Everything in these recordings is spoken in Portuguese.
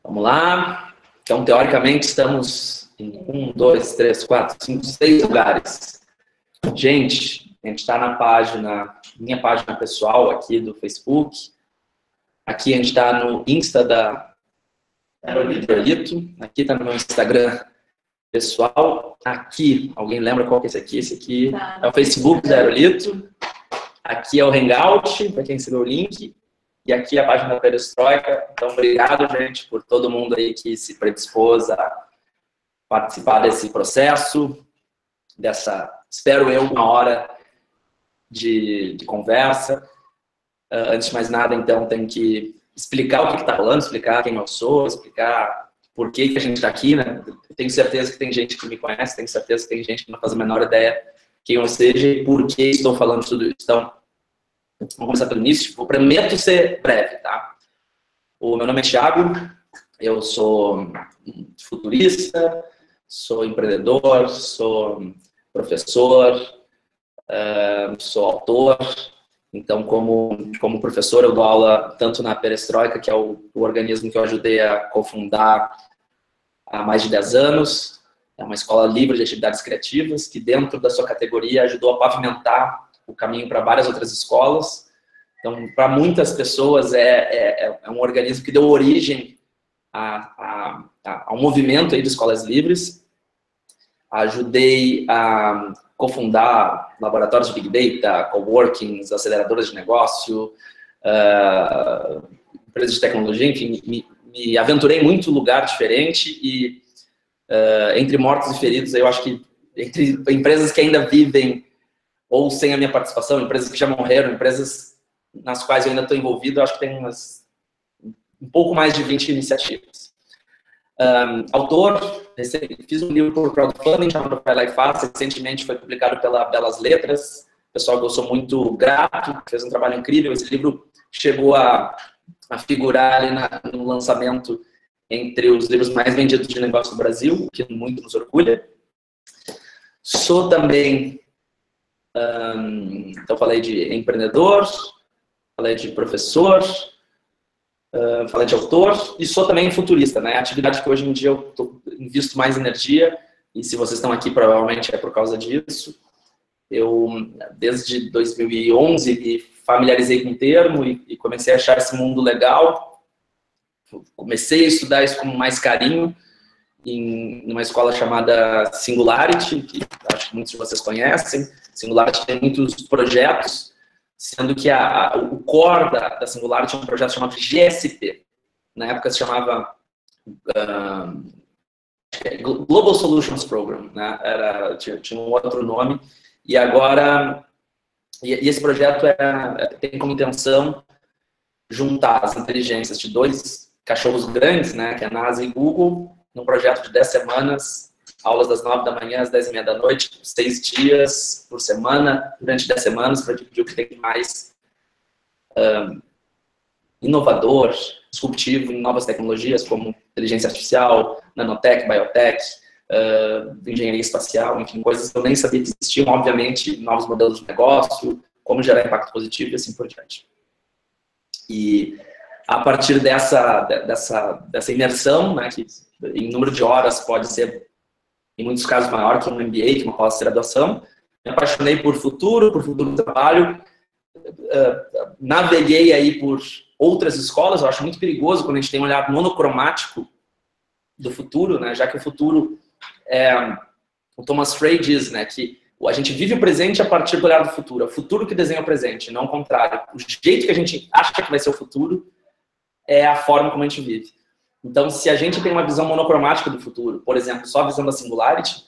Vamos lá. Então, teoricamente, estamos em 1, 2, 3, 4, 5, 6 lugares. Gente, a gente está na página, minha página pessoal aqui do Facebook. Aqui a gente está no Insta da Aerolito. Aqui está no meu Instagram pessoal. Aqui, alguém lembra qual que é esse aqui? Esse aqui é o Facebook da Aerolito. Aqui é o Hangout, para quem seguiu o link. E aqui é a página da Perestroika. Então, obrigado, gente, por todo mundo aí que se predispôs a participar desse processo, espero eu, 1 hora de conversa. Antes de mais nada, então, tenho que explicar o que está rolando, explicar quem eu sou, explicar por que a gente está aqui, né? Eu tenho certeza que tem gente que me conhece, tenho certeza que tem gente que não faz a menor ideia quem eu seja e por que estou falando tudo isso. Então, vamos começar pelo início. Eu prometo ser breve, tá? O meu nome é Thiago, eu sou futurista, sou empreendedor, sou professor, sou autor. Então, como professor, eu dou aula tanto na Perestroika, que é o organismo que eu ajudei a cofundar há mais de 10 anos. É uma escola livre de atividades criativas, que dentro da sua categoria ajudou a pavimentar o caminho para várias outras escolas. Então, para muitas pessoas, é um organismo que deu origem ao movimento aí de escolas livres. Ajudei a cofundar laboratórios de Big Data, coworkings, aceleradoras de negócio, empresas de tecnologia, enfim, me aventurei em muito lugar diferente e entre mortos e feridos, eu acho que entre empresas que ainda vivem ou sem a minha participação, empresas que já morreram, empresas nas quais eu ainda estou envolvido, eu acho que tem um pouco mais de 20 iniciativas. Autor, fiz um livro por crowdfunding chamado Vai Lá e Faça, recentemente foi publicado pela Belas Letras, pessoal que eu sou muito grato, fez um trabalho incrível. Esse livro chegou a figurar ali no lançamento entre os livros mais vendidos de negócio do Brasil, o que muito nos orgulha. Sou também, então falei de empreendedor, falei de professor, falei de autor e sou também futurista, né? Atividade que hoje em dia eu invisto mais energia e se vocês estão aqui provavelmente é por causa disso. Eu, desde 2011, me familiarizei com o termo e comecei a achar esse mundo legal. Comecei a estudar isso com mais carinho em uma escola chamada Singularity, que acho que muitos de vocês conhecem. Singularity tem muitos projetos, sendo que o core da Singularity é um projeto chamado GSP. Na época se chamava Global Solutions Program, né? Tinha um outro nome. E agora, esse projeto tem como intenção juntar as inteligências de 2 cachorros grandes, né, que é a NASA e Google, num projeto de 10 semanas, aulas das 9 da manhã às 10h30 da noite, 6 dias por semana, durante 10 semanas, para dividir o que tem mais inovador, disruptivo em novas tecnologias, como inteligência artificial, nanotech, biotech, engenharia espacial, enfim, coisas que eu nem sabia que existiam, obviamente, novos modelos de negócio, como gerar impacto positivo e assim por diante. E a partir dessa imersão, né, que em número de horas pode ser, em muitos casos, maior que um MBA, que uma pós-graduação, me apaixonei por futuro do trabalho, naveguei aí por outras escolas. Eu acho muito perigoso quando a gente tem um olhar monocromático do futuro, né, já que o futuro, o Thomas Frey diz, né, que a gente vive o presente a partir do olhar do futuro. É o futuro que desenha o presente, não o contrário. O jeito que a gente acha que vai ser o futuro é a forma como a gente vive. Então, se a gente tem uma visão monocromática do futuro, por exemplo, só a visão da Singularity,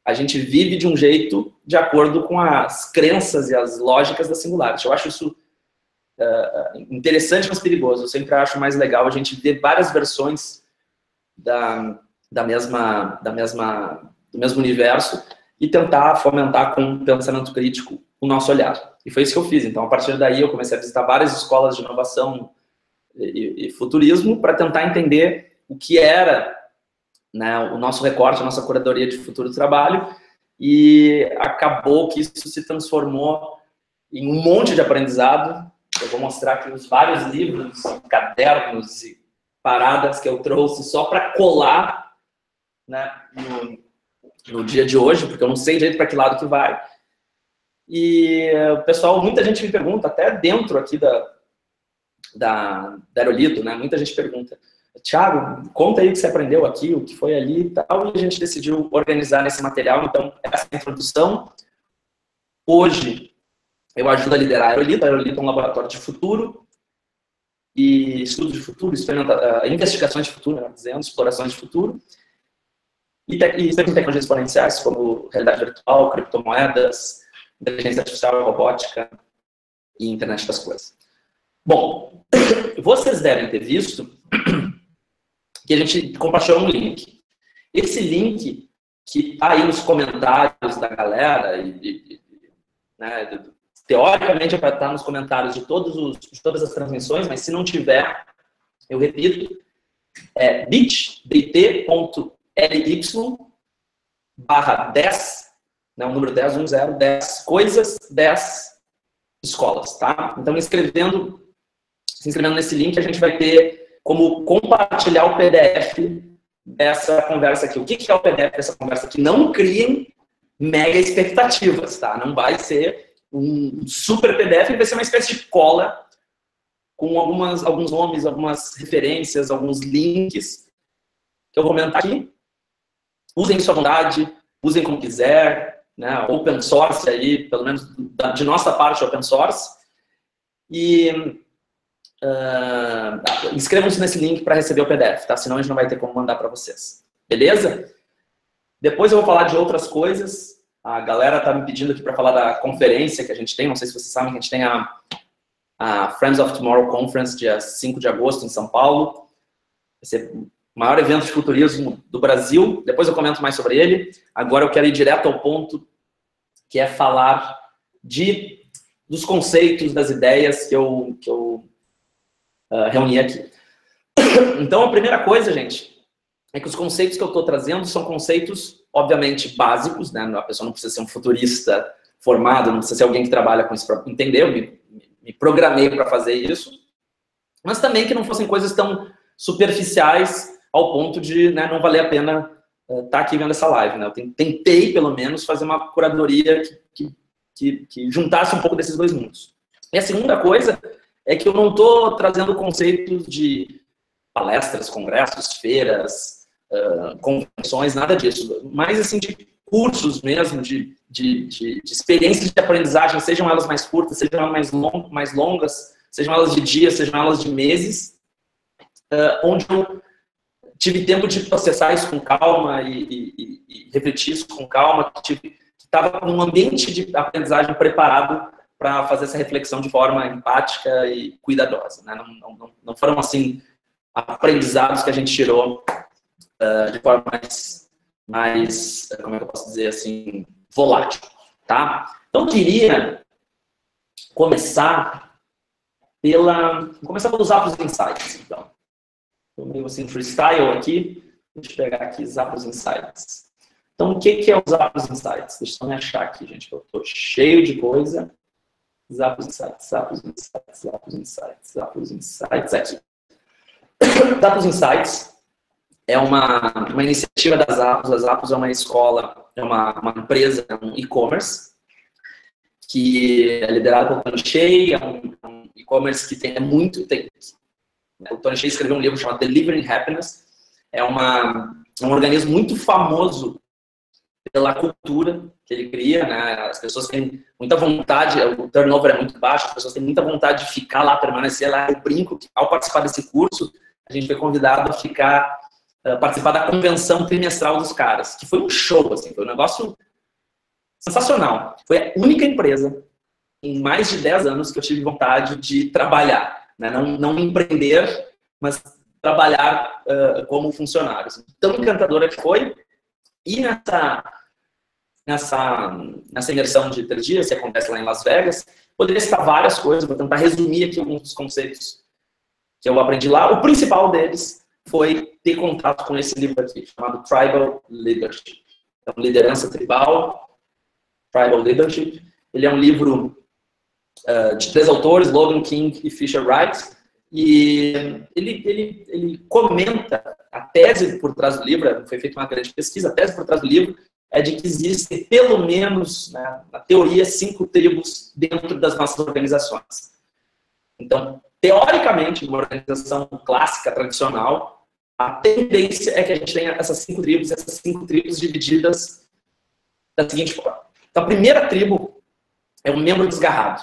a gente vive de um jeito de acordo com as crenças e as lógicas da Singularity. Eu acho isso interessante, mas perigoso. Eu sempre acho mais legal a gente ver várias versões do mesmo universo e tentar fomentar com um pensamento crítico o nosso olhar. E foi isso que eu fiz. Então, a partir daí, eu comecei a visitar várias escolas de inovação e futurismo para tentar entender o que era, né, o nosso recorte, a nossa curadoria de futuro do trabalho, e acabou que isso se transformou em um monte de aprendizado. Eu vou mostrar aqui os vários livros, cadernos e paradas que eu trouxe só para colar, né, no dia de hoje, porque eu não sei direito para que lado que vai. E o pessoal, muita gente me pergunta, até dentro aqui da Aerolito, né, muita gente pergunta, Thiago, conta aí o que você aprendeu aqui, o que foi ali e tal, e a gente decidiu organizar nesse material. Então, essa é a introdução. Hoje, eu ajudo a liderar a Aerolito. A Aerolito é um laboratório de futuro, e estudo de futuro, investigações de futuro, né, dizendo, explorações de futuro, e tecnologias exponenciais, como realidade virtual, criptomoedas, inteligência artificial, robótica e internet das coisas. Bom, vocês devem ter visto que a gente compartilhou um link. Esse link que está aí nos comentários da galera, né, teoricamente é para estar nos comentários de todas as transmissões, mas se não tiver, eu repito, é bit.ly/10, né, o número 10, 10 coisas, 10 escolas, tá? Então, se inscrevendo nesse link, a gente vai ter como compartilhar o PDF dessa conversa aqui. O que é o PDF dessa conversa aqui? Não criem mega expectativas, tá? Não vai ser um super PDF, vai ser uma espécie de cola com alguns nomes, algumas referências, alguns links que eu vou comentar aqui. Usem sua vontade, usem como quiser, né? Open source aí, pelo menos de nossa parte, open source. E inscrevam-se nesse link para receber o PDF, tá? Senão a gente não vai ter como mandar para vocês. Beleza? Depois eu vou falar de outras coisas. A galera tá me pedindo aqui para falar da conferência que a gente tem. Não sei se vocês sabem que a gente tem a Friends of Tomorrow Conference, dia 5 de agosto, em São Paulo. Vai ser o maior evento de futurismo do Brasil. Depois eu comento mais sobre ele. Agora eu quero ir direto ao ponto, que é falar dos conceitos, das ideias que eu reuni aqui. Então, a primeira coisa, gente, é que os conceitos que eu estou trazendo são conceitos, obviamente, básicos, né? A pessoa não precisa ser um futurista formado, não precisa ser alguém que trabalha com isso para entender. Eu me programei para fazer isso, mas também que não fossem coisas tão superficiais ao ponto de, né, não valer a pena estar aqui vendo essa live, né? Eu tentei, pelo menos, fazer uma curadoria que juntasse um pouco desses dois mundos. E a segunda coisa é que eu não estou trazendo conceitos de palestras, congressos, feiras, convenções, nada disso. Mas, assim, de cursos mesmo, de experiências de aprendizagem, sejam elas mais curtas, sejam elas mais longas, sejam elas de dias, sejam elas de meses, onde eu tive tempo de processar isso com calma e refletir isso com calma, que estava num ambiente de aprendizagem preparado para fazer essa reflexão de forma empática e cuidadosa, né? Não foram, assim, aprendizados que a gente tirou de forma mais, como é que eu posso dizer, assim, volátil, tá? Então, eu queria começar pelos Zappos Insights, então. Estou meio assim, freestyle aqui. Deixa eu pegar aqui Zappos Insights. Então, o que é o Zappos Insights? Deixa eu me achar aqui, gente, que eu estou cheio de coisa. Zappos Insights, Zappos Insights, Zappos Insights, Zappos Insights, aqui. Zappos Insights é uma iniciativa da Zappos. A Zappos é uma escola, é uma empresa, é um e-commerce, que é liderado pelo Tony Hsieh, é um e-commerce que tem muito... O Tony Hsieh escreveu um livro chamado Delivering Happiness. É um organismo muito famoso pela cultura que ele cria, né? As pessoas têm muita vontade, o turnover é muito baixo, as pessoas têm muita vontade de ficar lá, permanecer lá. Eu brinco que, ao participar desse curso, a gente foi convidado a participar da convenção trimestral dos caras, que foi um show, assim, foi um negócio sensacional. Foi a única empresa em mais de 10 anos que eu tive vontade de trabalhar, né? Não empreender, mas trabalhar como funcionários. Tão encantadora que foi. E nessa imersão de 3 dias, que acontece lá em Las Vegas, poderia citar várias coisas, vou tentar resumir aqui alguns dos conceitos que eu aprendi lá. O principal deles foi ter contato com esse livro aqui, chamado Tribal Leadership. Então, Liderança Tribal, Tribal Leadership. Ele é um livro de 3 autores, Logan King e Fisher Wright. E ele comenta a tese por trás do livro, foi feita uma grande pesquisa, a tese por trás do livro é de que existem pelo menos, né, na teoria, 5 tribos dentro das nossas organizações. Então, teoricamente, numa organização clássica, tradicional, a tendência é que a gente tenha essas 5 tribos divididas da seguinte forma. Então, a primeira tribo é o membro desgarrado.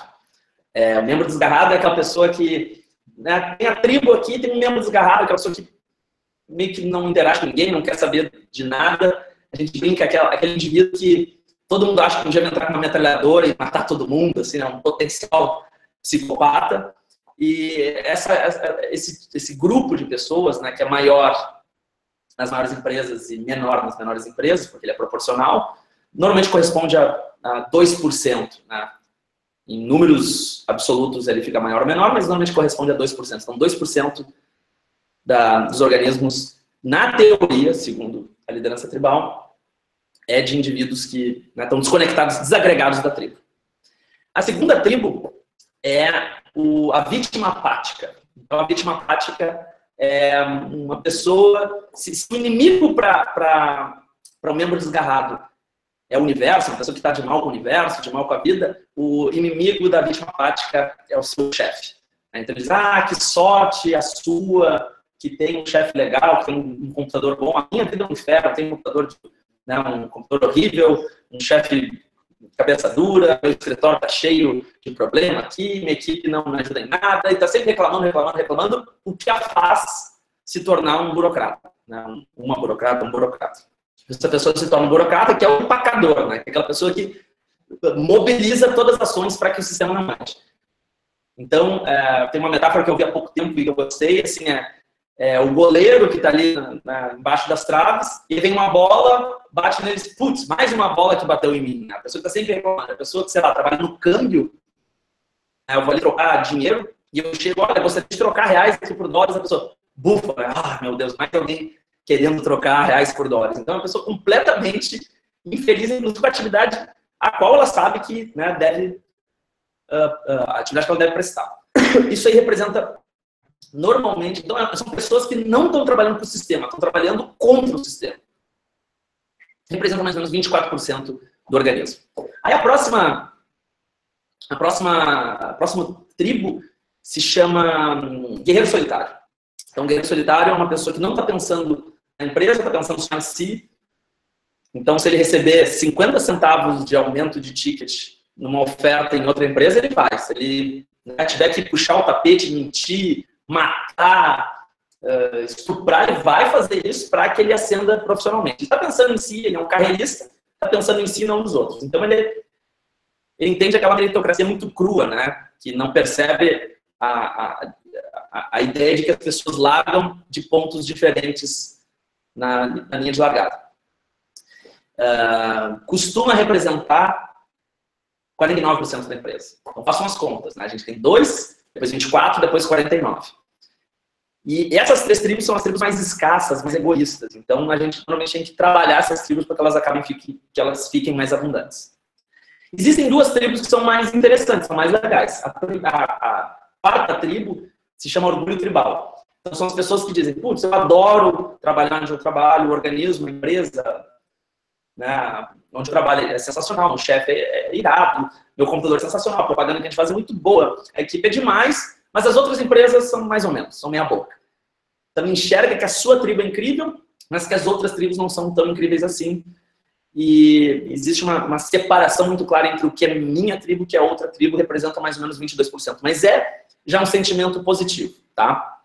O membro desgarrado é aquela pessoa que, né, tem a tribo aqui, tem um membro desgarrado, aquela pessoa que meio que não interage com ninguém, não quer saber de nada. A gente brinca aquele indivíduo que todo mundo acha que um dia vai entrar com uma metralhadora e matar todo mundo, assim, um potencial psicopata. E esse grupo de pessoas, né, que é maior nas maiores empresas e menor nas menores empresas, porque ele é proporcional, normalmente corresponde a 2%. Né? Em números absolutos ele fica maior ou menor, mas normalmente corresponde a 2%. Então, 2% dos organismos, na teoria, segundo a liderança tribal, é de indivíduos que, né, estão desconectados, desagregados da tribo. A segunda tribo é a vítima apática. Então, a vítima apática é uma pessoa... Se o inimigo para um membro desgarrado é o universo, uma pessoa que está de mal com o universo, de mal com a vida, o inimigo da vítima apática é o seu chefe. Então, ele diz, que sorte a sua, que tem um chefe legal, que tem um computador bom. A minha vida é um inferno, eu tenho um computador horrível, um chefe cabeça dura, meu escritório está cheio de problema aqui, minha equipe não me ajuda em nada, e está sempre reclamando, o que a faz se tornar um burocrata. Né? Um burocrata. Essa pessoa se torna um burocrata, que é o empacador, né? Que é aquela pessoa que mobiliza todas as ações para que o sistema não ande. Então, tem uma metáfora que eu vi há pouco tempo e que eu gostei, assim, o goleiro que está ali embaixo das traves, e vem uma bola, bate neles, putz, mais uma bola que bateu em mim. A pessoa que está sempre reclamando, a pessoa que, sei lá, trabalha no câmbio, eu vou ali trocar dinheiro, e eu chego, olha, gostaria de trocar reais aqui por dólares, a pessoa, bufa, meu Deus, mais alguém querendo trocar reais por dólares. Então, é uma pessoa completamente infeliz, inclusive com a atividade a qual ela sabe que, né, a atividade que ela deve prestar. Isso aí representa... Normalmente, então, são pessoas que não estão trabalhando para o sistema, estão trabalhando contra o sistema. Representa mais ou menos 24% do organismo. Aí a próxima tribo se chama guerreiro solitário. Então, guerreiro solitário é uma pessoa que não está pensando na empresa, está pensando só em si. Então, se ele receber 50 centavos de aumento de ticket numa oferta em outra empresa, ele vai. Se ele tiver que puxar o tapete, mentir, matar, estuprar, ele vai fazer isso para que ele ascenda profissionalmente. Ele está pensando em si, ele é um carreirista, está pensando em si e não nos outros. Então, ele entende aquela meritocracia muito crua, né? Que não percebe a ideia de que as pessoas largam de pontos diferentes na linha de largada. Costuma representar 49% da empresa. Então, façam as contas, né? A gente tem 2, depois 24, depois 49. E essas 3 tribos são as tribos mais escassas, mais egoístas. Então, a gente normalmente tem que trabalhar essas tribos para que elas acabem que elas fiquem mais abundantes. Existem 2 tribos que são mais interessantes, são mais legais. A quarta tribo se chama orgulho tribal. Então, são as pessoas que dizem, putz, eu adoro trabalhar onde eu trabalho, o organismo, a empresa, né, onde eu trabalho é sensacional, o chefe é irado, meu computador é sensacional, a propaganda que a gente faz é muito boa, a equipe é demais, mas as outras empresas são mais ou menos, são meia boca. Então enxerga que a sua tribo é incrível, mas que as outras tribos não são tão incríveis assim. E existe uma separação muito clara entre o que é minha tribo e o que é outra tribo, representa mais ou menos 22%. Mas é já um sentimento positivo, tá?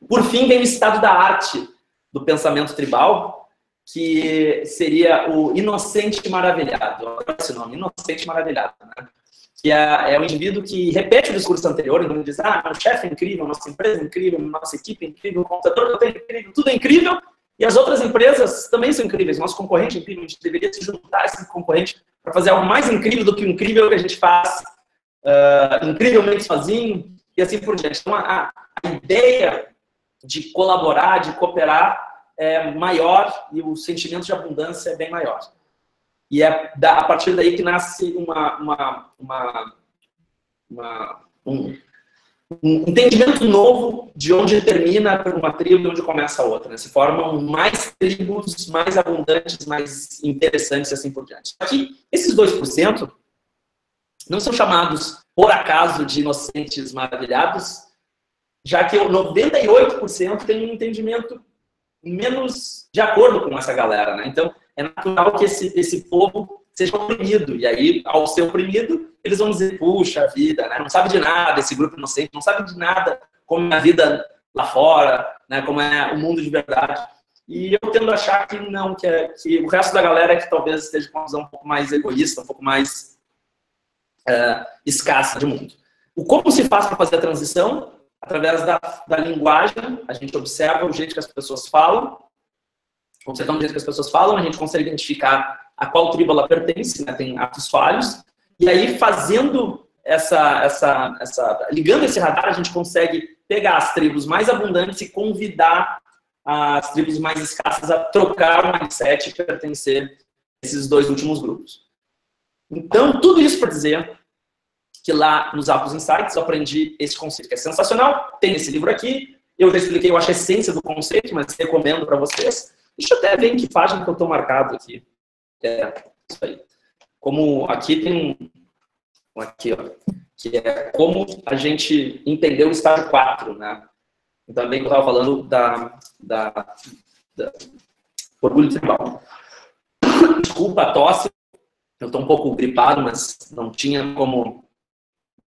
Por fim, vem o estado da arte do pensamento tribal, que seria o inocente maravilhado. Olha esse nome, inocente maravilhado, né? Que é o indivíduo que repete o discurso anterior, então ele diz, meu chefe é incrível, nossa empresa é incrível, nossa equipe é incrível, o computador que eu tenho é incrível, tudo é incrível, e as outras empresas também são incríveis, nosso concorrente é incrível, a gente deveria se juntar a esse concorrente para fazer algo mais incrível do que o incrível que a gente faz incrivelmente sozinho, e assim por diante. Então, a ideia de colaborar, de cooperar, é maior e o sentimento de abundância é bem maior. E é a partir daí que nasce um entendimento novo de onde termina uma tribo e onde começa a outra. Né? Se formam mais tribos, mais abundantes, mais interessantes e assim por diante. Aqui, esses 2% não são chamados, por acaso, de inocentes maravilhados, já que 98% tem um entendimento menos de acordo com essa galera. Né? Então, é natural que esse povo seja oprimido. E aí, ao ser oprimido, eles vão dizer, puxa vida, né? Não sabe de nada, esse grupo inocente, não sabe de nada como é a vida lá fora, né? Como é o mundo de verdade. E eu tendo a achar que não, que o resto da galera é que talvez esteja com uma visão um pouco mais egoísta, um pouco mais escassa de mundo. Como se faz para fazer a transição? Através da linguagem, a gente observa o jeito que as pessoas falam. Observando o jeito que as pessoas falam, a gente consegue identificar a qual tribo ela pertence, né? Tem atos falhos. E aí, fazendo ligando esse radar, a gente consegue pegar as tribos mais abundantes e convidar as tribos mais escassas a trocar o mindset e pertencer a esses 2 últimos grupos. Então, tudo isso para dizer que lá nos Apos Insights eu aprendi esse conceito que é sensacional. Tem esse livro aqui. Eu já expliquei, eu acho, a essência do conceito, mas recomendo para vocês. Deixa eu até ver em que página que eu estou marcado aqui. É isso aí. Como aqui tem aqui, ó, que é como a gente entendeu o estágio 4, né? Também que eu estava falando da orgulho tribal. Desculpa a tosse, eu estou um pouco gripado, mas não tinha como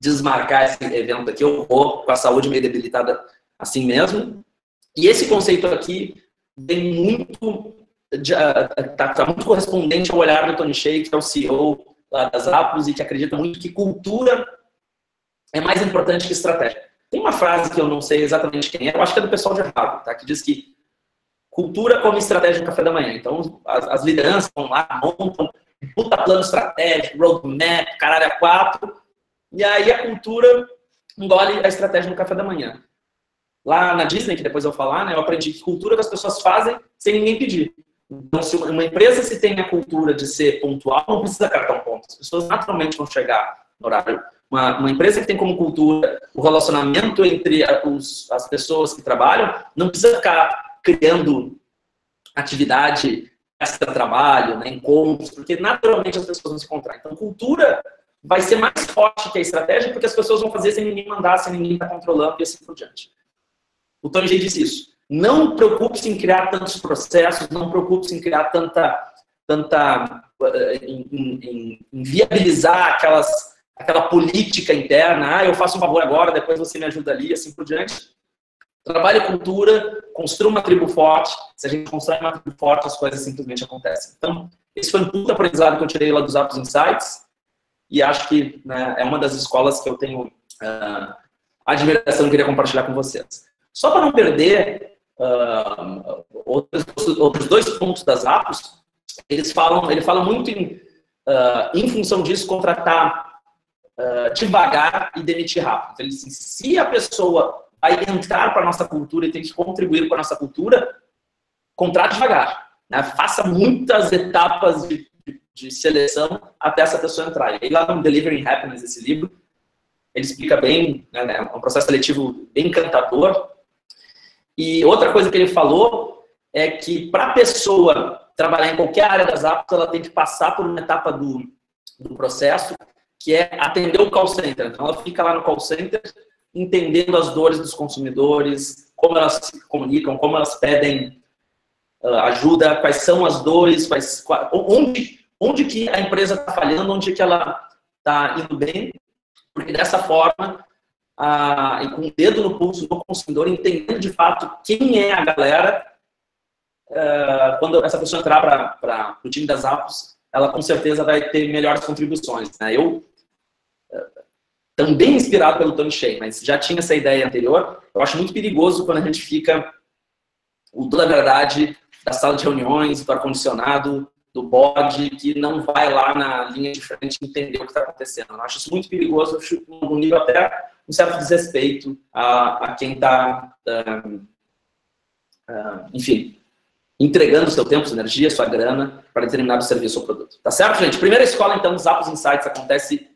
desmarcar esse evento aqui. Eu vou com a saúde meio debilitada assim mesmo. E esse conceito aqui vem muito, tá muito correspondente ao olhar do Tony Hsieh, que é o CEO lá das Apos e que acredita muito que cultura é mais importante que estratégia. Tem uma frase que eu não sei exatamente quem é, eu acho que é do pessoal de Harvard, tá? Que diz que cultura como estratégia no café da manhã. Então, as lideranças vão lá, montam um puta plano estratégico, roadmap, caralho a 4, e aí a cultura engole a estratégia no café da manhã. Lá na Disney, que depois eu vou falar, né, eu aprendi que cultura que as pessoas fazem sem ninguém pedir. Então, se uma empresa se tem a cultura de ser pontual, não precisa cartão ponto. As pessoas naturalmente vão chegar no horário. Uma empresa que tem como cultura o relacionamento entre as pessoas que trabalham, não precisa ficar criando atividade extra-trabalho, né, encontros, porque naturalmente as pessoas vão se encontrar. Então, cultura vai ser mais forte que a estratégia, porque as pessoas vão fazer sem ninguém mandar, sem ninguém estar controlando e assim por diante. O Tony Hsieh disse isso. Não preocupe-se em criar tantos processos, não preocupe-se em criar em viabilizar aquela política interna. Eu faço um favor agora, depois você me ajuda ali, assim por diante. Trabalhe cultura, construa uma tribo forte. Se a gente constrói uma tribo forte, as coisas simplesmente acontecem. Então, esse foi um puta aprendizado que eu tirei lá dos Apos Insights e acho que, né, é uma das escolas que eu tenho admiração e queria compartilhar com vocês. Só para não perder outros 2 pontos das Apos, ele fala muito em função disso, contratar devagar e demitir rápido. Ele diz assim, se a pessoa vai entrar para a nossa cultura e tem que contribuir com a nossa cultura, contrate devagar. Né? Faça muitas etapas de seleção até essa pessoa entrar. E aí lá no Delivering Happiness, esse livro, ele explica bem, né, um processo seletivo bem encantador. E outra coisa que ele falou é que para a pessoa trabalhar em qualquer área das Apos, ela tem que passar por uma etapa do processo, que é atender o call center. Então, ela fica lá no call center, entendendo as dores dos consumidores, como elas se comunicam, como elas pedem ajuda, quais são as dores, onde que a empresa está falhando, onde que ela está indo bem, porque dessa forma, e com o dedo no pulso do consumidor, entendendo de fato quem é a galera, quando essa pessoa entrar para o time das Apos, ela com certeza vai ter melhores contribuições. Né? Eu, também inspirado pelo Tony Hsieh, mas já tinha essa ideia anterior, eu acho muito perigoso quando a gente fica o dono da verdade da sala de reuniões, do ar-condicionado, do board, que não vai lá na linha de frente entender o que está acontecendo. Eu acho isso muito perigoso, eu acho um nível até um certo desrespeito a quem está, enfim, entregando o seu tempo, sua energia, sua grana para determinado serviço ou produto. Tá certo, gente? Primeira escola, então, dos Apos Insights acontece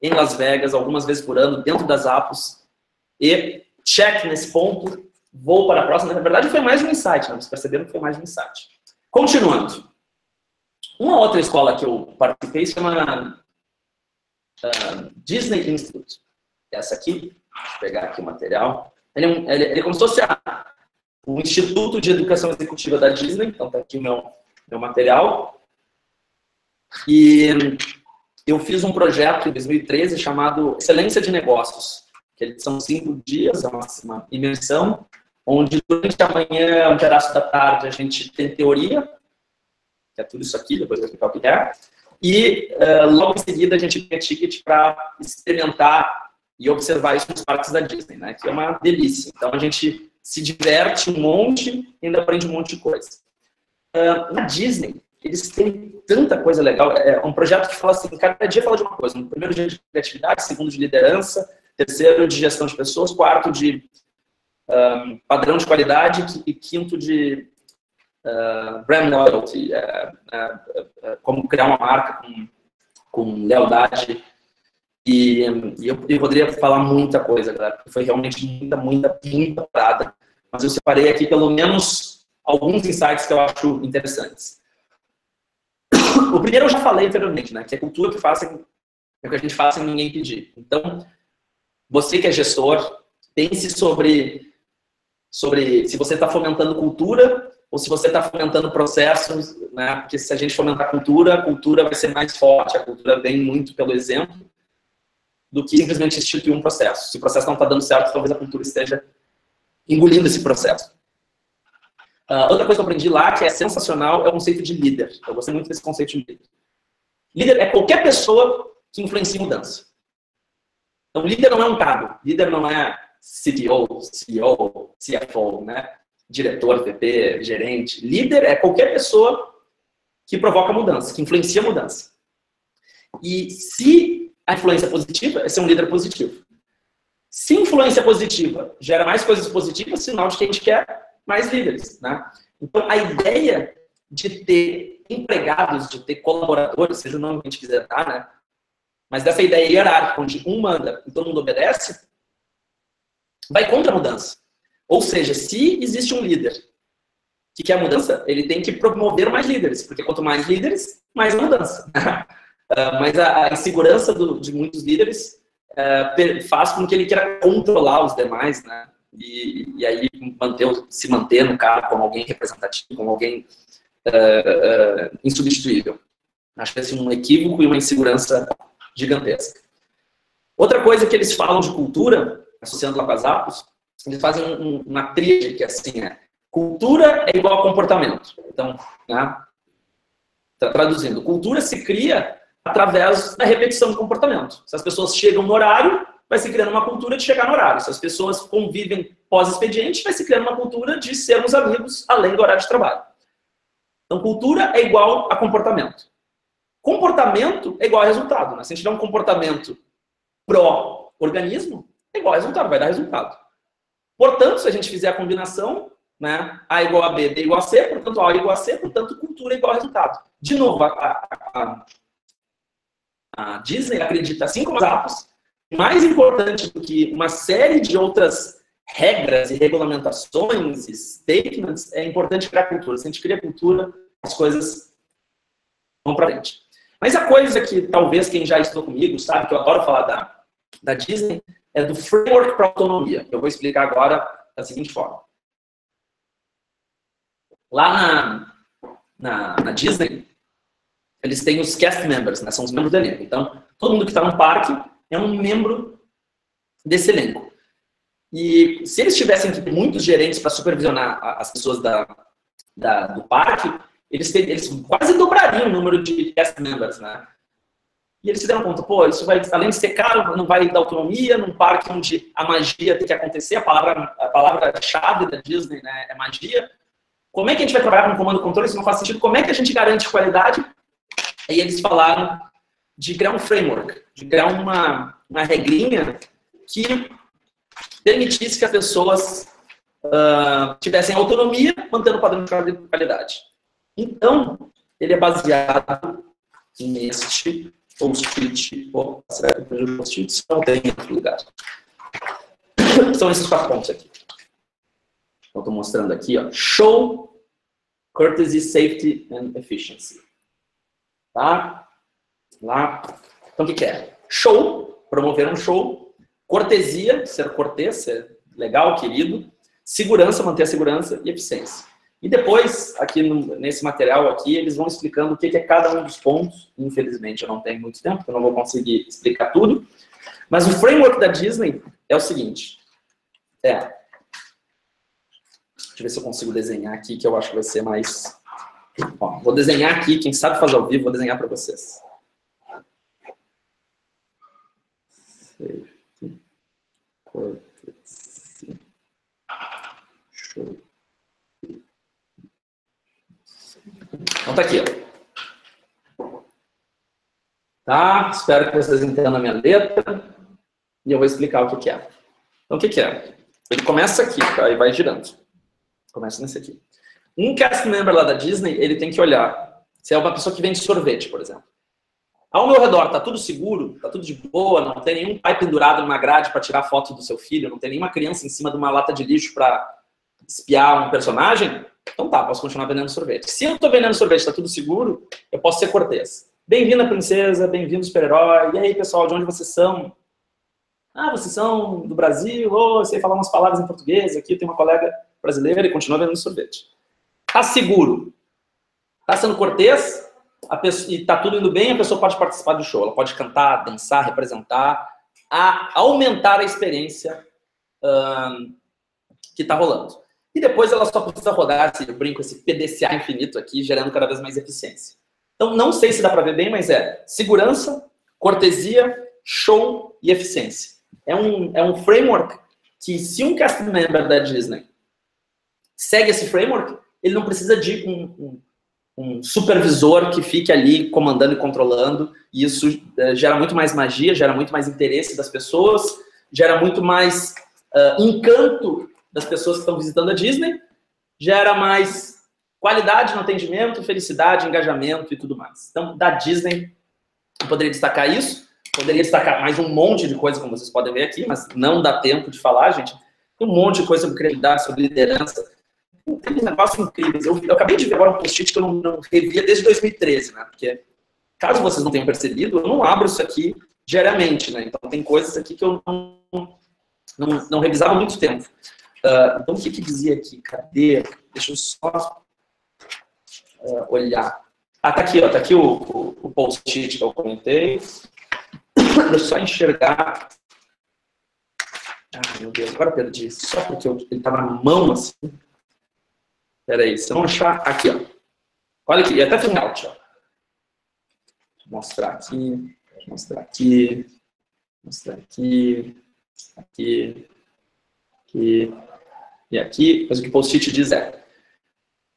em Las Vegas, algumas vezes por ano, dentro das Apos. E check nesse ponto, vou para a próxima. Na verdade, foi mais de um insight, né? Vocês perceberam que foi mais de um insight. Continuando. Uma outra escola que eu participei se chama Disney Institute. Essa aqui, deixa eu pegar aqui o material. Ele é como se fosse o Instituto de Educação Executiva da Disney. Então, tá aqui o meu material. E eu fiz um projeto em 2013 chamado Excelência de Negócios. Que são 5 dias, é uma imersão, onde durante a manhã, um pedaço da tarde, a gente tem teoria, que é tudo isso aqui, depois eu vou explicar o que é. E logo em seguida a gente tem ticket para experimentar e observar isso nos parques da Disney, né? Que é uma delícia. Então a gente se diverte um monte e ainda aprende um monte de coisa. Na Disney, eles têm tanta coisa legal. É um projeto que fala assim, cada dia fala de uma coisa. No primeiro dia de criatividade, segundo de liderança, terceiro de gestão de pessoas, quarto de padrão de qualidade e quinto de brand loyalty, como criar uma marca com lealdade. E eu poderia falar muita coisa, galera, porque foi realmente muita parada. Mas eu separei aqui pelo menos alguns insights que eu acho interessantes. O primeiro eu já falei anteriormente, né? Que é cultura que é o que a gente faz sem ninguém pedir. Então, você que é gestor, pense sobre se você está fomentando cultura ou se você está fomentando processos, né? Porque se a gente fomentar a cultura vai ser mais forte. A cultura vem muito pelo exemplo do que simplesmente instituir um processo. Se o processo não está dando certo, talvez a cultura esteja engolindo esse processo. Outra coisa que eu aprendi lá, que é sensacional, é o conceito de líder. Eu gostei muito desse conceito de líder. Líder é qualquer pessoa que influencia mudança. Então, líder não é um cargo. Líder não é CTO, CEO, CFO, né? Diretor, VP, gerente. Líder é qualquer pessoa que provoca mudança, que influencia mudança. E se a influência é positiva, é ser um líder positivo. Se influência positiva gera mais coisas positivas, sinal de que a gente quer mais líderes, né? Então, a ideia de ter empregados, de ter colaboradores, seja o nome que a gente quiser dar, né? Mas dessa ideia hierárquica, onde um manda e todo mundo obedece, vai contra a mudança. Ou seja, se existe um líder que quer a mudança, ele tem que promover mais líderes, porque quanto mais líderes, mais a mudança. Mas a insegurança de muitos líderes faz com que ele queira controlar os demais, né? E aí se manter no cargo como alguém representativo, como alguém insubstituível. Acho que é um equívoco e uma insegurança gigantesca. Outra coisa que eles falam de cultura, associando lá com as APOS, eles fazem uma tríade que é assim, cultura é igual a comportamento. Então, né, traduzindo, cultura se cria através da repetição de comportamento. Se as pessoas chegam no horário, vai se criando uma cultura de chegar no horário. Se as pessoas convivem pós-expediente, vai se criando uma cultura de sermos amigos além do horário de trabalho. Então, cultura é igual a comportamento. Comportamento é igual a resultado. Né? Se a gente tiver um comportamento pró-organismo, é igual a resultado, vai dar resultado. Portanto, se a gente fizer a combinação, né, A igual a B, B igual a C, portanto, A igual a C, portanto, cultura é igual a resultado. De novo, a Disney acredita, assim como as APOS, mais importante do que uma série de outras regras e regulamentações e statements, é importante criar cultura. Se a gente cria cultura, as coisas vão para frente. Mas a coisa que talvez quem já estudou comigo sabe que eu adoro falar da Disney é do framework para autonomia. Eu vou explicar agora da seguinte forma. Lá na Disney, eles têm os cast members, né? São os membros do elenco. Então, todo mundo que está no parque é um membro desse elenco. E se eles tivessem muitos gerentes para supervisionar as pessoas do parque, eles quase dobrariam o número de cast members, né? E eles se deram conta, pô, isso vai, além de ser caro, não vai dar autonomia num parque onde a magia tem que acontecer, a palavra-chave da Disney, né, é magia. Como é que a gente vai trabalhar com comando e controle? Isso não faz sentido. Como é que a gente garante qualidade? Aí eles falaram de criar um framework, de criar uma regrinha que permitisse que as pessoas tivessem autonomia, mantendo o padrão de qualidade. Então, ele é baseado neste post-it. Será que eu post-it? Não tem em outro lugar. São esses 4 pontos aqui. Então, estou mostrando aqui, ó. Show, courtesy, safety and efficiency. Tá? Lá. Então, o que é? Show, promover um show. Cortesia, ser cortês, ser legal, querido. Segurança, manter a segurança e eficiência. E depois, aqui nesse material aqui, eles vão explicando o que é cada um dos pontos. Infelizmente, eu não tenho muito tempo, eu não vou conseguir explicar tudo. Mas o framework da Disney é o seguinte. Deixa eu ver se eu consigo desenhar aqui, que eu acho que vai ser mais... Ó, vou desenhar aqui, quem sabe fazer ao vivo, vou desenhar para vocês. Show. Então tá aqui, ó. Tá? Espero que vocês entendam a minha letra. E eu vou explicar o que é. Então, o que é? Ele começa aqui, tá? E vai girando. Começa nesse aqui. Um cast member lá da Disney, ele tem que olhar. Se é uma pessoa que vende sorvete, por exemplo. Ao meu redor, tá tudo seguro? Tá tudo de boa? Não tem nenhum pai pendurado numa grade para tirar foto do seu filho? Não tem nenhuma criança em cima de uma lata de lixo para espiar um personagem? Então tá, posso continuar vendendo sorvete. Se eu tô vendendo sorvete, tá tudo seguro, eu posso ser cortês. Bem-vinda, princesa, bem-vindo, super-herói. E aí, pessoal, de onde vocês são? Ah, vocês são do Brasil? Oh, eu sei falar umas palavras em português. Aqui tem uma colega brasileira e continua vendendo sorvete. Tá seguro? Tá sendo cortês? E tá tudo indo bem, a pessoa pode participar do show. Ela pode cantar, dançar, representar, aumentar a experiência que tá rolando. E depois ela só precisa rodar, eu brinco, esse PDCA infinito aqui, gerando cada vez mais eficiência. Então, não sei se dá para ver bem, mas é segurança, cortesia, show e eficiência. É um framework que, se um cast member da Disney segue esse framework, ele não precisa de um supervisor que fique ali comandando e controlando. E isso gera muito mais magia, gera muito mais interesse das pessoas, gera muito mais encanto das pessoas que estão visitando a Disney, gera mais qualidade no atendimento, felicidade, engajamento e tudo mais. Então, da Disney, eu poderia destacar isso, poderia destacar mais um monte de coisa, como vocês podem ver aqui, mas não dá tempo de falar, gente. Tem um monte de coisa sobre criatividade, sobre liderança. Tem um negócio incrível. Eu acabei de ver agora um post-it que eu não revia desde 2013, né? Porque, caso vocês não tenham percebido, eu não abro isso aqui diariamente, né? Então, tem coisas aqui que eu não revisava há muito tempo. Então, o que dizia aqui? Cadê? Deixa eu só olhar. Tá aqui, ó. Tá aqui o post-it que eu comentei. Deixa eu só enxergar. Ai, meu Deus, agora perdi. Só porque ele tava na mão, assim. Peraí, se eu não achar... Aqui, ó. Olha aqui, e até tem um out, ó. Vou mostrar aqui. Mostrar aqui. Mostrar aqui. Aqui. Aqui. E aqui, mas o que o post-it diz é: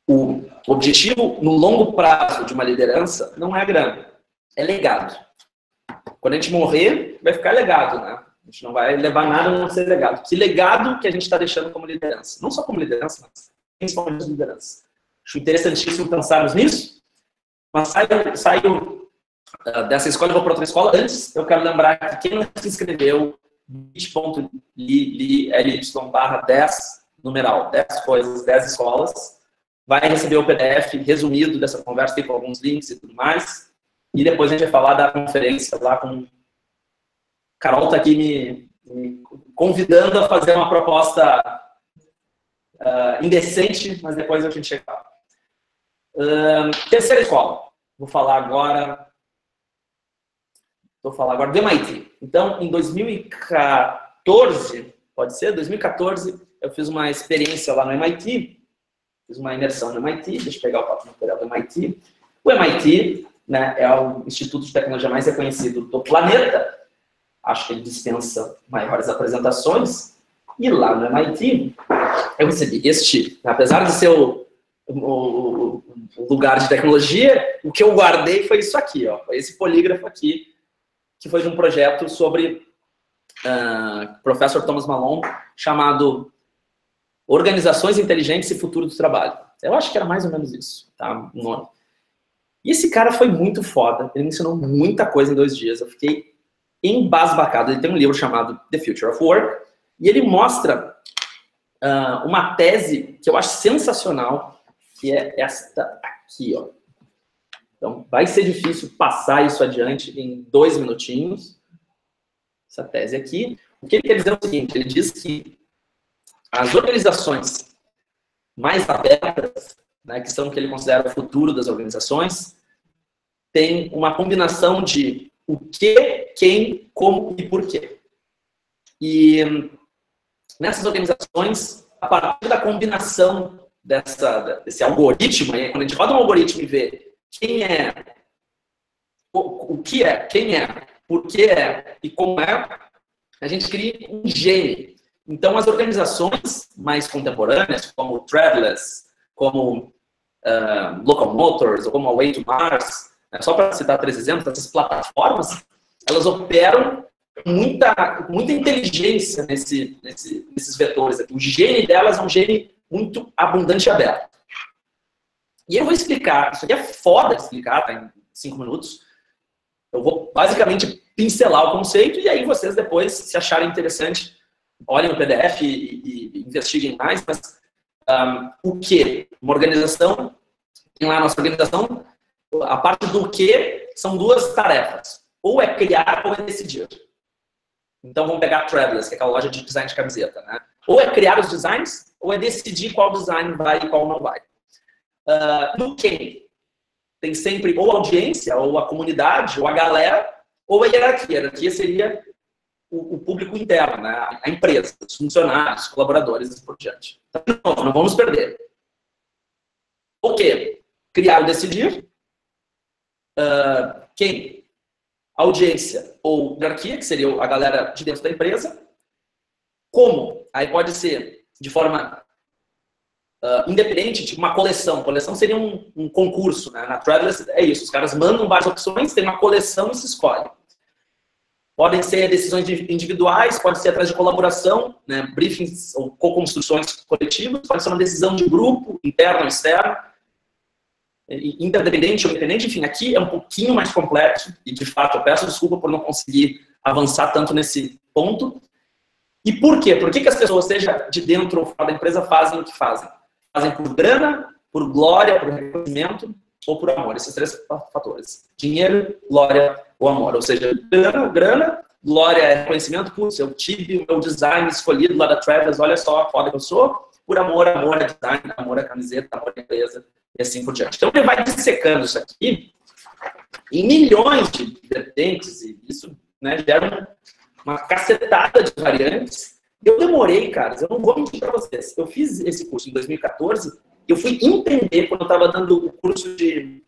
o objetivo no longo prazo de uma liderança não é grana, é legado. Quando a gente morrer, vai ficar legado, né? A gente não vai levar nada a não ser legado. Que legado que a gente está deixando como liderança? Não só como liderança, mas principalmente como liderança. Acho interessantíssimo pensarmos nisso. Mas saio dessa escola e vou para outra escola. Antes, eu quero lembrar que quem não se inscreveu, bit.ly/10, numeral, 10 coisas, 10 escolas, vai receber o PDF resumido dessa conversa, com alguns links e tudo mais, e depois a gente vai falar da conferência lá com... Carol está aqui me convidando a fazer uma proposta indecente, mas depois a gente chega lá. Terceira escola, vou falar agora do MIT. Então, em 2014, pode ser? 2014, eu fiz uma experiência lá no MIT, fiz uma imersão no MIT, deixa eu pegar o papo material do MIT. O MIT, né, é o instituto de tecnologia mais reconhecido do planeta, acho que ele dispensa maiores apresentações, e lá no MIT, eu recebi apesar de ser o lugar de tecnologia, o que eu guardei foi isso aqui, ó, foi esse polígrafo aqui, que foi de um projeto sobre Professor Thomas Malone, chamado Organizações Inteligentes e Futuro do Trabalho. Eu acho que era mais ou menos isso, tá? O nome. E esse cara foi muito foda, ele me ensinou muita coisa em 2 dias, eu fiquei embasbacado. Ele tem um livro chamado The Future of Work, E ele mostra uma tese que eu acho sensacional, que é esta aqui, ó. Então, vai ser difícil passar isso adiante em 2 minutinhos. Essa tese aqui. O que ele quer dizer é o seguinte, ele diz que as organizações mais abertas, né, que são o que ele considera o futuro das organizações, tem uma combinação de o que, quem, como e porquê. E nessas organizações, a partir da combinação desse algoritmo, aí, quando a gente roda um algoritmo e vê quem é, o que é, quem é, por que é e como é, a gente cria um gene. Então, as organizações mais contemporâneas, como o Threadless, como Local Motors, ou como a Way to Mars, só para citar 3 exemplos, essas plataformas, elas operam muita inteligência nesses vetores aqui. O gene delas é um gene muito abundante e aberto. E eu vou explicar, isso aqui é foda de explicar, tá, em 5 minutos. Eu vou basicamente pincelar o conceito e aí vocês depois, se acharem interessante, olhem o PDF e investiguem mais. Mas o que? Uma organização, tem lá a nossa organização, a parte do que são 2 tarefas. Ou é criar ou é decidir. Então vamos pegar a Threadless, que é aquela loja de design de camiseta, né? Ou é criar os designs, ou é decidir qual design vai e qual não vai. No quem? Tem sempre ou a audiência, ou a comunidade, ou a galera, ou a hierarquia. A hierarquia seria o público interno, né? A empresa, os funcionários, os colaboradores e por diante. Então, não vamos perder. O quê? Criar ou decidir. Quem? Audiência ou hierarquia, que seria a galera de dentro da empresa. Como? Aí pode ser de forma independente, tipo uma coleção. Coleção seria um concurso, né? Na Threadless é isso, os caras mandam várias opções, tem uma coleção e se escolhe. Podem ser decisões individuais, pode ser através de colaboração, né? Briefings ou co-construções coletivas, pode ser uma decisão de grupo, interno ou externo, interdependente ou independente, enfim, aqui é um pouquinho mais complexo e, de fato, eu peço desculpa por não conseguir avançar tanto nesse ponto. E por quê? Por que as pessoas, seja de dentro ou fora da empresa, fazem o que fazem? Fazem por grana, por glória, por reconhecimento ou por amor. Esses 3 fatores. Dinheiro, glória ou amor. Ou seja, grana, glória é reconhecimento. Putz, eu tive o meu design escolhido lá da Threadless, olha só a foda que eu sou. Por amor, amor é design, amor é camiseta, amor é empresa e assim por diante. Então ele vai dissecando isso aqui em milhões de vertentes e isso, né, gera uma cacetada de variantes. Eu demorei, caras, eu não vou mentir para vocês. Eu fiz esse curso em 2014, eu fui entender quando eu estava dando o curso de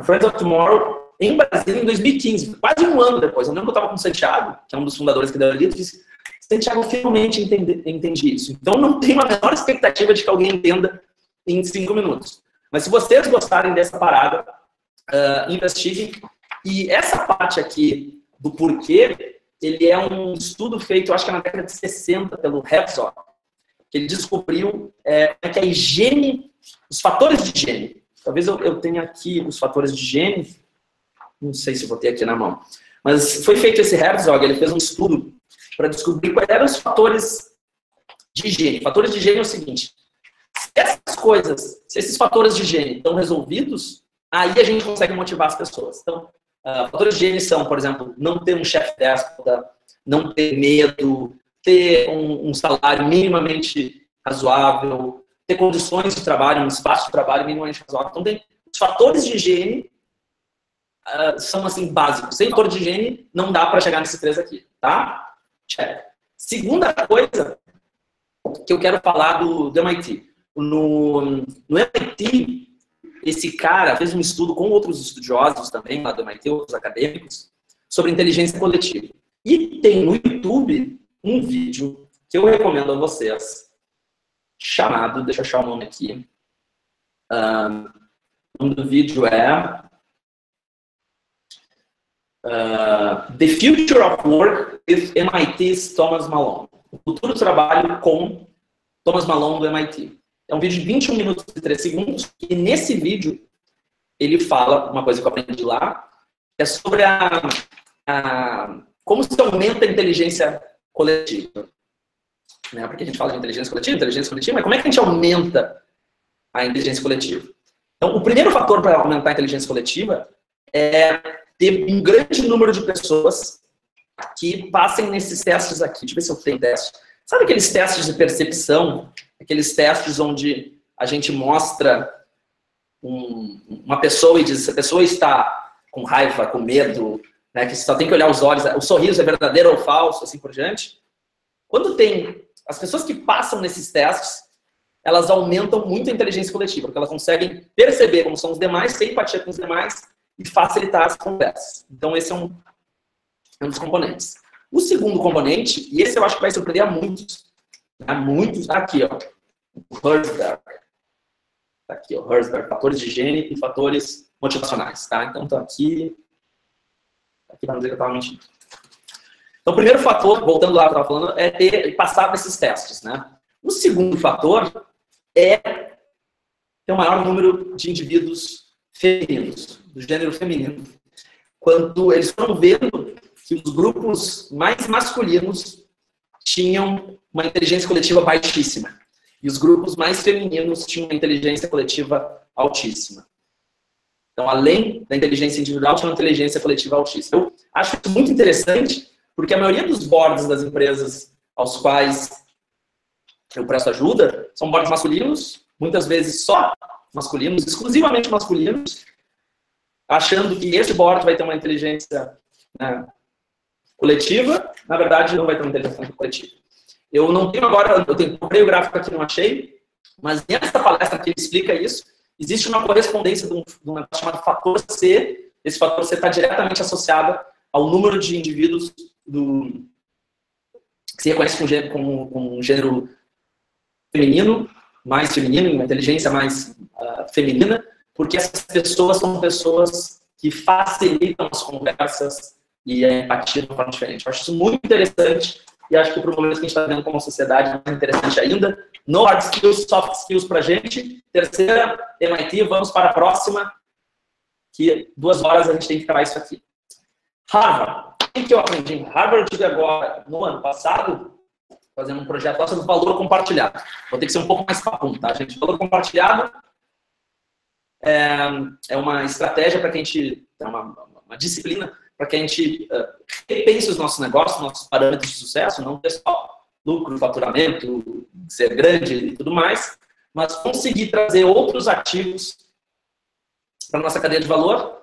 Friends of Tomorrow em Brasília em 2015, quase um ano depois. Eu lembro que eu estava com o Santiago, que é um dos fundadores que deu ali, e disse, Santiago, eu finalmente entendi isso. Então não tenho a menor expectativa de que alguém entenda em 5 minutos. Mas se vocês gostarem dessa parada, investiguem. E essa parte aqui do porquê, ele é um estudo feito, eu acho que é na década de 60, pelo Herzog, que ele descobriu que a higiene, os fatores de higiene, talvez eu tenha aqui os fatores de higiene, não sei se eu vou ter aqui na mão, mas foi feito esse Herzog, ele fez um estudo para descobrir quais eram os fatores de higiene. Fatores de higiene é o seguinte, se esses fatores de higiene estão resolvidos, aí a gente consegue motivar as pessoas. Então, fatores de higiene são, por exemplo, não ter um chefe déspota, não ter medo, ter um salário minimamente razoável, ter condições de trabalho, um espaço de trabalho minimamente razoável. Então, os fatores de higiene são, assim, básicos. Sem fator de higiene, não dá para chegar nesses 3 aqui, tá? Check. Segunda coisa que eu quero falar do MIT. No MIT, esse cara fez um estudo com outros estudiosos também, lá do MIT, outros acadêmicos, sobre inteligência coletiva. E tem no YouTube um vídeo que eu recomendo a vocês, chamado, deixa eu achar o nome aqui, o nome do vídeo é The Future of Work with MIT's Thomas Malone. O futuro do trabalho com Thomas Malone do MIT. É um vídeo de 21 minutos e 3 segundos, e nesse vídeo ele fala uma coisa que eu aprendi lá, é sobre como se aumenta a inteligência coletiva. né? Porque a gente fala de inteligência coletiva, mas como é que a gente aumenta a inteligência coletiva? Então, o primeiro fator para aumentar a inteligência coletiva é ter um grande número de pessoas que passem nesses testes aqui. Deixa eu ver se eu tenho teste. Sabe aqueles testes de percepção? Aqueles testes onde a gente mostra uma pessoa e diz se a pessoa está com raiva, com medo, né, que só tem que olhar os olhos, o sorriso é verdadeiro ou falso, assim por diante. Quando tem as pessoas que passam nesses testes, elas aumentam muito a inteligência coletiva, porque elas conseguem perceber como são os demais, ter empatia com os demais e facilitar as conversas. Então, esse é um dos componentes. O segundo componente, e esse eu acho que vai surpreender a muitos, aqui, ó, o Herzberg. Aqui, ó, Herzberg, fatores de higiene e fatores motivacionais, tá? Então, tô aqui para não dizer que eu estava mentindo. Então, o primeiro fator, voltando lá que eu estava falando, é passar nesses testes, né? O segundo fator é ter um maior número de indivíduos femininos, do gênero feminino. Quando eles foram vendo que os grupos mais masculinos tinham uma inteligência coletiva baixíssima e os grupos mais femininos tinham uma inteligência coletiva altíssima. Então, além da inteligência individual, tinha uma inteligência coletiva altíssima. Eu acho isso muito interessante, porque a maioria dos boards das empresas aos quais eu presto ajuda são boards masculinos, muitas vezes só masculinos, exclusivamente masculinos, achando que esse board vai ter uma inteligência, né, coletiva. Na verdade, não vai ter uma inteligência coletiva. Eu não tenho agora, comprei o gráfico aqui, não achei, mas nessa palestra que ele explica isso, existe uma correspondência de um negócio chamado fator C. Esse fator C está diretamente associado ao número de indivíduos que se reconhece com um gênero feminino, mais feminino, uma inteligência mais feminina, porque essas pessoas são pessoas que facilitam as conversas e a empatia de uma forma diferente. Eu acho isso muito interessante e acho que para o momento que a gente está vendo como sociedade é mais interessante ainda. No hard skills, soft skills para a gente. Terceira, MIT, vamos para a próxima, que 2 horas a gente tem que acabar isso aqui. Harvard. O que eu aprendi em Harvard? Eu tive agora, no ano passado, fazendo um projeto lá sobre valor compartilhado. Vou ter que ser um pouco mais papum, tá, gente? Valor compartilhado é uma estratégia para que a gente, é uma disciplina para que a gente repense os nossos negócios, nossos parâmetros de sucesso, não ter só lucro, faturamento, ser grande e tudo mais, mas conseguir trazer outros ativos para a nossa cadeia de valor.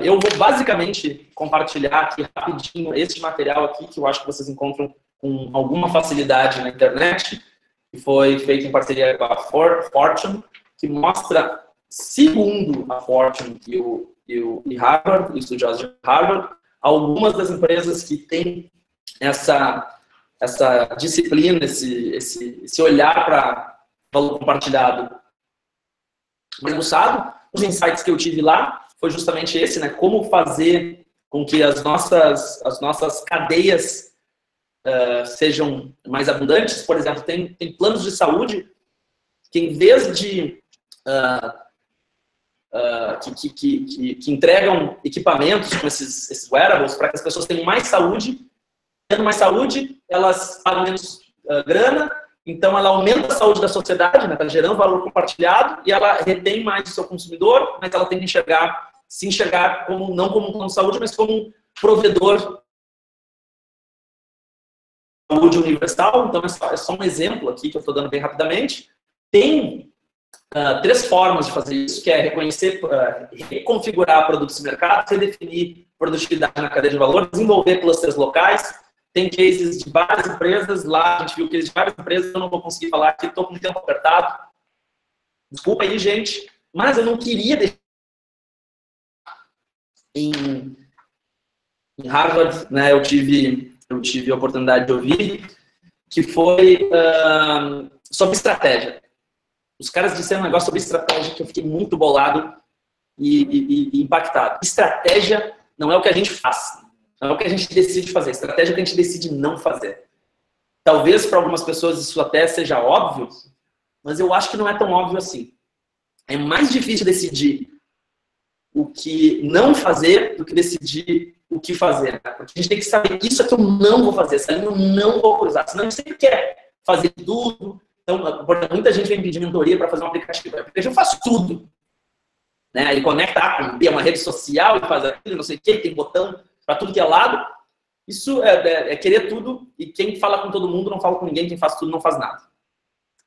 Eu vou basicamente compartilhar aqui rapidinho este material aqui, que eu acho que vocês encontram com alguma facilidade na internet, que foi feito em parceria com a Fortune, que mostra, segundo a Fortune e Harvard, os estudiosos de Harvard, algumas das empresas que têm essa disciplina, esse olhar para valor compartilhado mais aguçado. Os insights que eu tive lá foi justamente esse, né? Como fazer com que as nossas cadeias sejam mais abundantes. Por exemplo, tem planos de saúde que, em vez de que entregam equipamentos com esses wearables para que as pessoas tenham mais saúde. Tendo mais saúde, elas pagam menos grana, então ela aumenta a saúde da sociedade, né? Está gerando valor compartilhado e ela retém mais o seu consumidor, mas ela tem que se enxergar não como um plano de saúde, mas como um provedor de saúde universal. Então é só um exemplo aqui que eu estou dando bem rapidamente. Tem 3 formas de fazer isso, que é reconhecer, reconfigurar produtos e mercados, redefinir produtividade na cadeia de valor, desenvolver clusters locais. Tem cases de várias empresas, lá a gente viu cases de várias empresas, eu não vou conseguir falar aqui, estou com o tempo apertado. Desculpa aí, gente, mas eu não queria deixar em Harvard, né, eu tive a oportunidade de ouvir, que foi sobre estratégia. Os caras disseram um negócio sobre estratégia que eu fiquei muito bolado e impactado. Estratégia não é o que a gente faz. Não é o que a gente decide fazer. Estratégia é o que a gente decide não fazer. Talvez para algumas pessoas isso até seja óbvio, mas eu acho que não é tão óbvio assim. É mais difícil decidir o que não fazer do que decidir o que fazer. Porque a gente tem que saber, isso aqui eu não vou fazer, essa linha eu não vou cruzar. Senão a gente sempre quer fazer tudo. Então, muita gente vem pedir mentoria para fazer um aplicativo. O aplicativo faz tudo. Né? Ele conecta A com B, uma rede social, e faz aquilo, não sei o quê, tem botão para tudo que é lado. Isso é querer tudo, e quem fala com todo mundo não fala com ninguém, quem faz tudo não faz nada.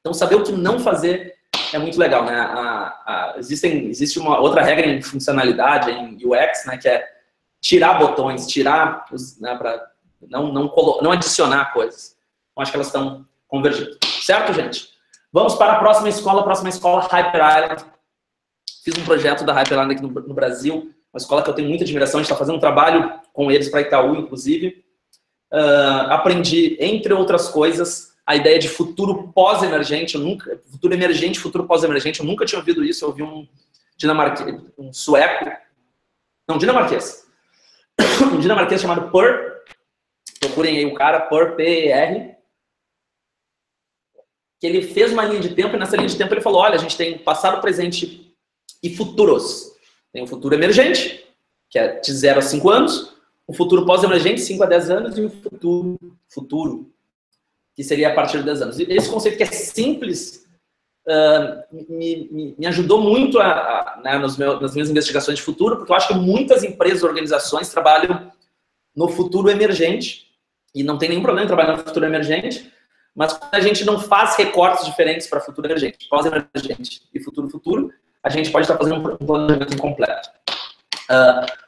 Então, saber o que não fazer é muito legal, né? Existe uma outra regra em funcionalidade, em UX, né, que é tirar botões, tirar, né, para não adicionar coisas. Então, acho que elas estão convergindo. Certo, gente? Vamos para a próxima escola, Hyper Island. Fiz um projeto da Hyper Island aqui no Brasil, uma escola que eu tenho muita admiração, a gente está fazendo um trabalho com eles para Itaú, inclusive. Aprendi, entre outras coisas, a ideia de futuro pós-emergente, futuro emergente, futuro pós-emergente, eu nunca tinha ouvido isso, eu ouvi um dinamarquês chamado Per, procurem aí o cara, Per, P-E-R, que ele fez uma linha de tempo, e nessa linha de tempo ele falou, olha, a gente tem passado, presente e futuros. Tem o futuro emergente, que é de 0 a 5 anos, o futuro pós-emergente, 5 a 10 anos, e o futuro, que seria a partir de 10 anos. Esse conceito que é simples me ajudou muito né, nas minhas investigações de futuro, porque eu acho que muitas empresas, organizações trabalham no futuro emergente, e não tem nenhum problema em trabalhar no futuro emergente, mas quando a gente não faz recortes diferentes para futuro emergente, pós-emergente e futuro, a gente pode estar fazendo um planejamento incompleto.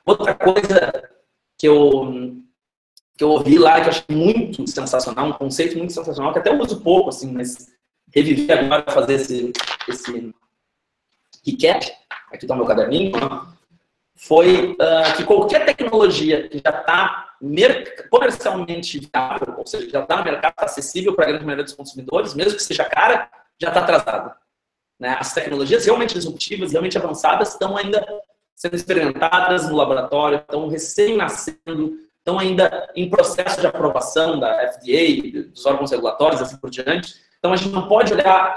Outra coisa que eu ouvi lá, que eu achei muito sensacional, um conceito muito sensacional, que até eu uso pouco, assim, mas revivi agora para fazer esse recap, aqui está o meu caderninho, foi que qualquer tecnologia que já está comercialmente viável, ou seja, já está no mercado, está acessível para a grande maioria dos consumidores, mesmo que seja cara, já está atrasada. Né? As tecnologias realmente disruptivas, realmente avançadas, estão ainda sendo experimentadas no laboratório, estão recém-nascendo, estão ainda em processo de aprovação da FDA, dos órgãos regulatórios, assim por diante. Então, a gente não pode olhar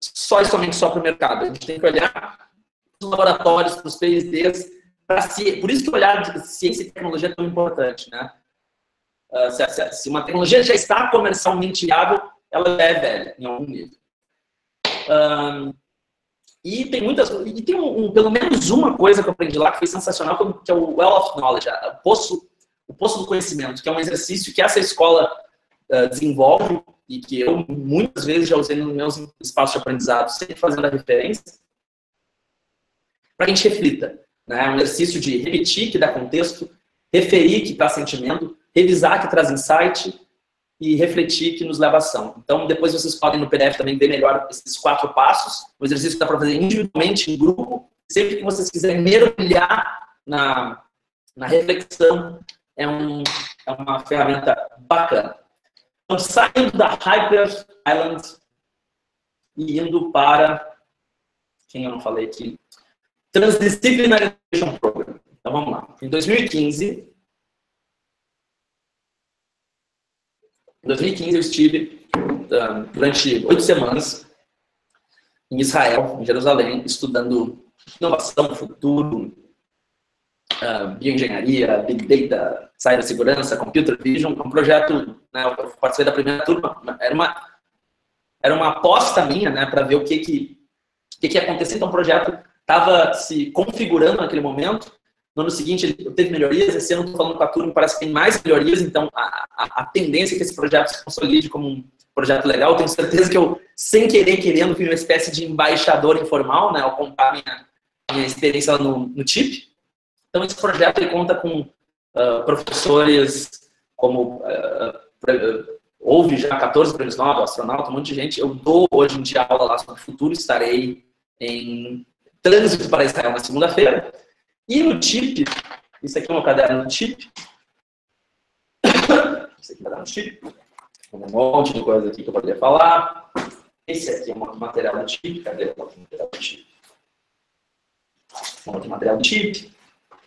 só e somente para o mercado. A gente tem que olhar para os laboratórios, para os PhDs, por isso que olhar de ciência e tecnologia é tão importante. Né? Se uma tecnologia já está comercialmente viável, ela já é velha, em algum nível. E tem pelo menos uma coisa que eu aprendi lá que foi sensacional, que é o Well of Knowledge, o poço do conhecimento, que é um exercício que essa escola desenvolve e que eu muitas vezes já usei nos meus espaços de aprendizado, sempre fazendo a referência, para que a gente reflita. Né? É um exercício de repetir, que dá contexto, referir, que traz sentimento, revisar, que traz insight, e refletir, que nos leva à ação. Então, depois vocês podem no PDF também ver melhor esses 4 passos. O exercício dá para fazer individualmente, em grupo. Sempre que vocês quiserem mergulhar na reflexão, é uma ferramenta bacana. Então, saindo da Hyper Island e indo para, quem eu não falei aqui, Transdisciplinary Education Program. Então, vamos lá. Em 2015, eu estive durante 8 semanas em Israel, em Jerusalém, estudando inovação, futuro, bioengenharia, big data, cibersegurança, computer vision. Um projeto, né, eu participei da primeira turma, era uma aposta minha, né, para ver o que ia acontecer. Então, o projeto estava se configurando naquele momento. No ano seguinte, ele teve melhorias. Esse ano, estou falando com a turma, parece que tem mais melhorias. Então, a tendência é que esse projeto se consolide como um projeto legal. Eu tenho certeza que eu, sem querer, querendo, fui uma espécie de embaixador informal, né, ao contar minha experiência lá no TIP. Então, esse projeto ele conta com professores como... houve já 14 prêmios Nobel, astronauta, um monte de gente. Eu dou hoje em dia aula lá sobre o futuro. Estarei em trânsito para Israel na segunda-feira. E no TIP, isso aqui é um caderno do TIP. Esse aqui é um caderno do TIP. Tem um monte de coisa aqui que eu poderia falar. Esse aqui é um material do TIP. Cadê o material do TIP? Um outro material do TIP.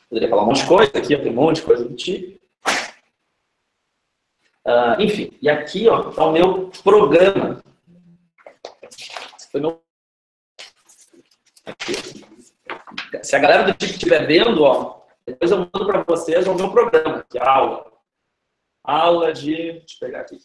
Poderia falar um monte de coisa. Aqui eu tenho um monte de coisa do TIP. Enfim, e aqui está o meu programa. Esse foi meu... Aqui. Se a galera do TIP estiver vendo, depois eu mando para vocês o meu programa, que é a aula. Aula de... Deixa eu pegar aqui.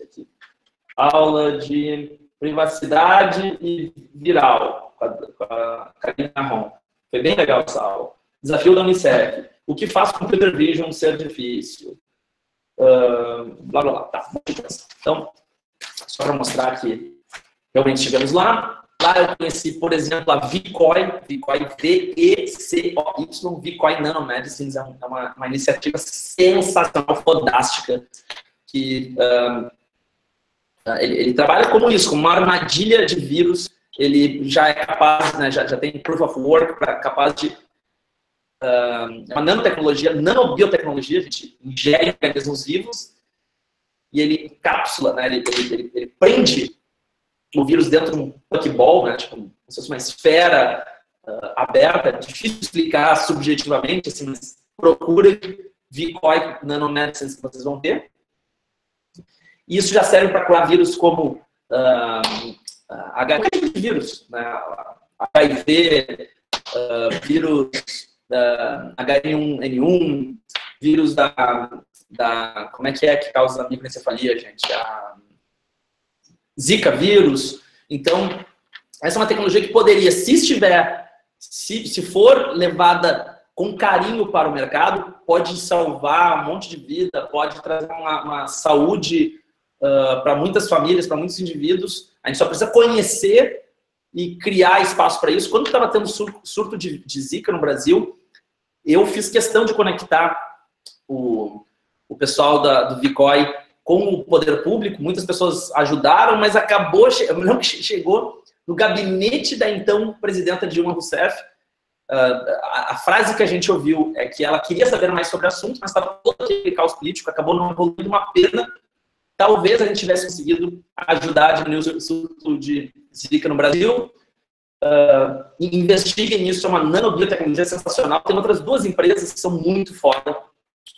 Aula de privacidade e viral, com a Karine Marrom. Foi bem legal essa aula. Desafio da Unicef. O que faz computer vision ser difícil? Blá, blá, blá. Tá. Então, só para mostrar que realmente estivemos lá. Lá eu conheci, por exemplo, a VCOI, V-E-C-O-Y, VCOI Nanomedicines, é uma iniciativa sensacional, fodástica, que ele trabalha como isso, como uma armadilha de vírus. Ele já é capaz, né, já tem proof of work, capaz de uma nanotecnologia, nanobiotecnologia, a gente ingere organismos vivos e ele cápsula, né, ele prende o vírus dentro de um pokeball, né, tipo, como se fosse uma esfera aberta, difícil de explicar subjetivamente, assim, mas procure VCOI Nanomedicines que vocês vão ter. E isso já serve para curar vírus como HIV, vírus, né, HIV, vírus H1N1, vírus como é que causa microencefalia, gente? Zika vírus. Então, essa é uma tecnologia que poderia, se for levada com carinho para o mercado, pode salvar um monte de vida, pode trazer uma saúde para muitas famílias, para muitos indivíduos. A gente só precisa conhecer e criar espaço para isso. Quando estava tendo surto de Zika no Brasil, eu fiz questão de conectar o pessoal do VCOI com o poder público. Muitas pessoas ajudaram, mas acabou... Eu me lembro que chegou no gabinete da então presidenta Dilma Rousseff. A frase que a gente ouviu é que ela queria saber mais sobre o assunto, mas estava todo aquele caos político, acabou não evoluindo. Uma pena. Talvez a gente tivesse conseguido ajudar a diminuir o surto de Zika no Brasil. Investiguem nisso, é uma nanobiotecnologia sensacional. Tem outras duas empresas que são muito foda.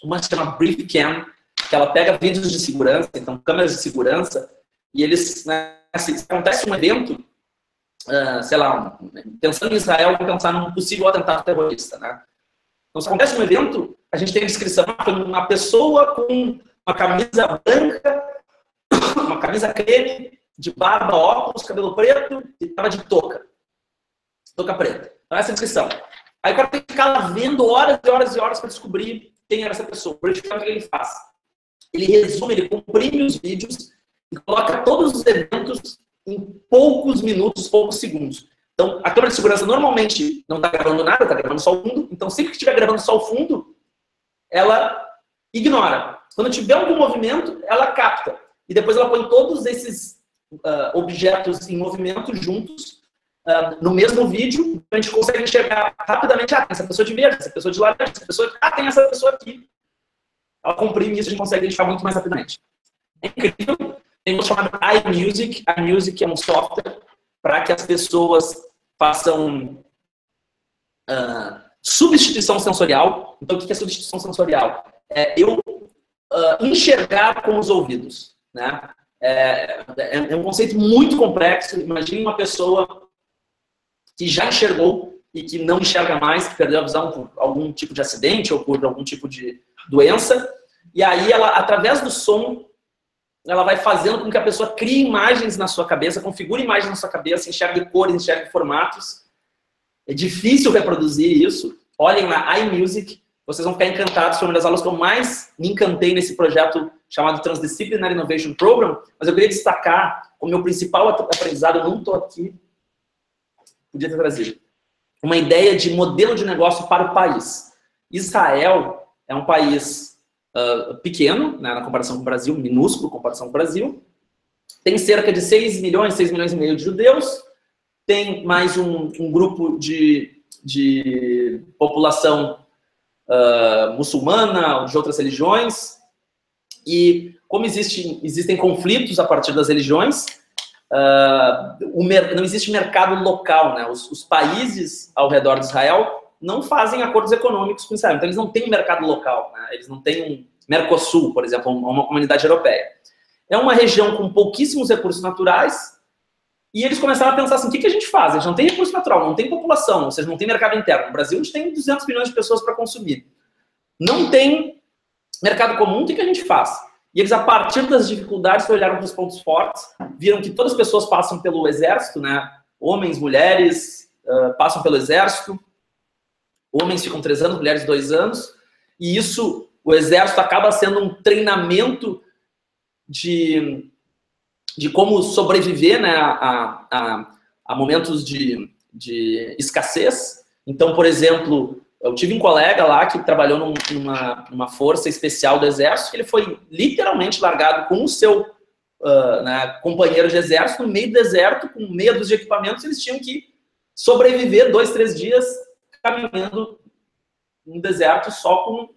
Uma se chama BriefCam, que ela pega vídeos de segurança, então câmeras de segurança, e eles, né, se acontece um evento, sei lá, pensando em Israel, vou pensar num possível atentado terrorista, né? Então, se acontece um evento, a gente tem a descrição de uma pessoa com uma camisa branca, uma camisa creme, de barba, óculos, cabelo preto, e estava de touca preta. Então, essa é a descrição. Aí o cara tem que ficar lá vendo horas e horas e horas para descobrir quem era essa pessoa. Por isso, o que ele faz? Ele resume, ele comprime os vídeos e coloca todos os eventos em poucos minutos, poucos segundos. Então, a câmera de segurança normalmente não está gravando nada, está gravando só o fundo. Então, sempre que estiver gravando só o fundo, ela ignora. Quando tiver algum movimento, ela capta. E depois ela põe todos esses objetos em movimento juntos no mesmo vídeo. A gente consegue enxergar rapidamente, tem essa pessoa de verde, essa pessoa de laranja, essa pessoa... tem essa pessoa aqui. Ela comprime isso, a gente consegue identificar muito mais rapidamente. É incrível. Tem um chamado iMusic. iMusic é um software para que as pessoas façam substituição sensorial. Então, o que é substituição sensorial? É eu enxergar com os ouvidos, né? É um conceito muito complexo. Imagine uma pessoa que já enxergou e que não enxerga mais, que perdeu a visão por algum tipo de acidente ou por algum tipo de doença. E aí, ela, através do som, ela vai fazendo com que a pessoa crie imagens na sua cabeça, configure imagens na sua cabeça, enxergue cores, enxergue formatos. É difícil reproduzir isso. Olhem lá, iMusic. Vocês vão ficar encantados. Foi uma das aulas que eu mais me encantei nesse projeto chamado Transdisciplinary Innovation Program. Mas eu queria destacar, como meu principal aprendizado, eu não estou aqui, podia ter trazido, uma ideia de modelo de negócio para o país. Israel é um país pequeno, né, na comparação com o Brasil, minúsculo em comparação com o Brasil. Tem cerca de 6 milhões e meio de judeus. Tem mais um grupo de população muçulmana, de outras religiões. E como existem conflitos a partir das religiões, não existe mercado local, né? Os países ao redor de Israel não fazem acordos econômicos com Israel. Então, eles não têm mercado local, né? Eles não têm um Mercosul, por exemplo, uma comunidade europeia. É uma região com pouquíssimos recursos naturais e eles começaram a pensar assim, o que a gente faz? A gente não tem recurso natural, não tem população, ou seja, não tem mercado interno. No Brasil, a gente tem 200 milhões de pessoas para consumir. Não tem mercado comum, o que a gente faz? E eles, a partir das dificuldades, olharam para os pontos fortes, viram que todas as pessoas passam pelo exército, né? Homens, mulheres, passam pelo exército. Homens ficam 3 anos, mulheres 2 anos. E isso, o exército acaba sendo um treinamento de como sobreviver, né, a momentos de escassez. Então, por exemplo, eu tive um colega lá que trabalhou numa força especial do exército, que ele foi literalmente largado com o seu né, companheiro de exército no meio do deserto, com meia dúzia de equipamentos. Eles tinham que sobreviver 2, 3 dias caminhando no deserto só com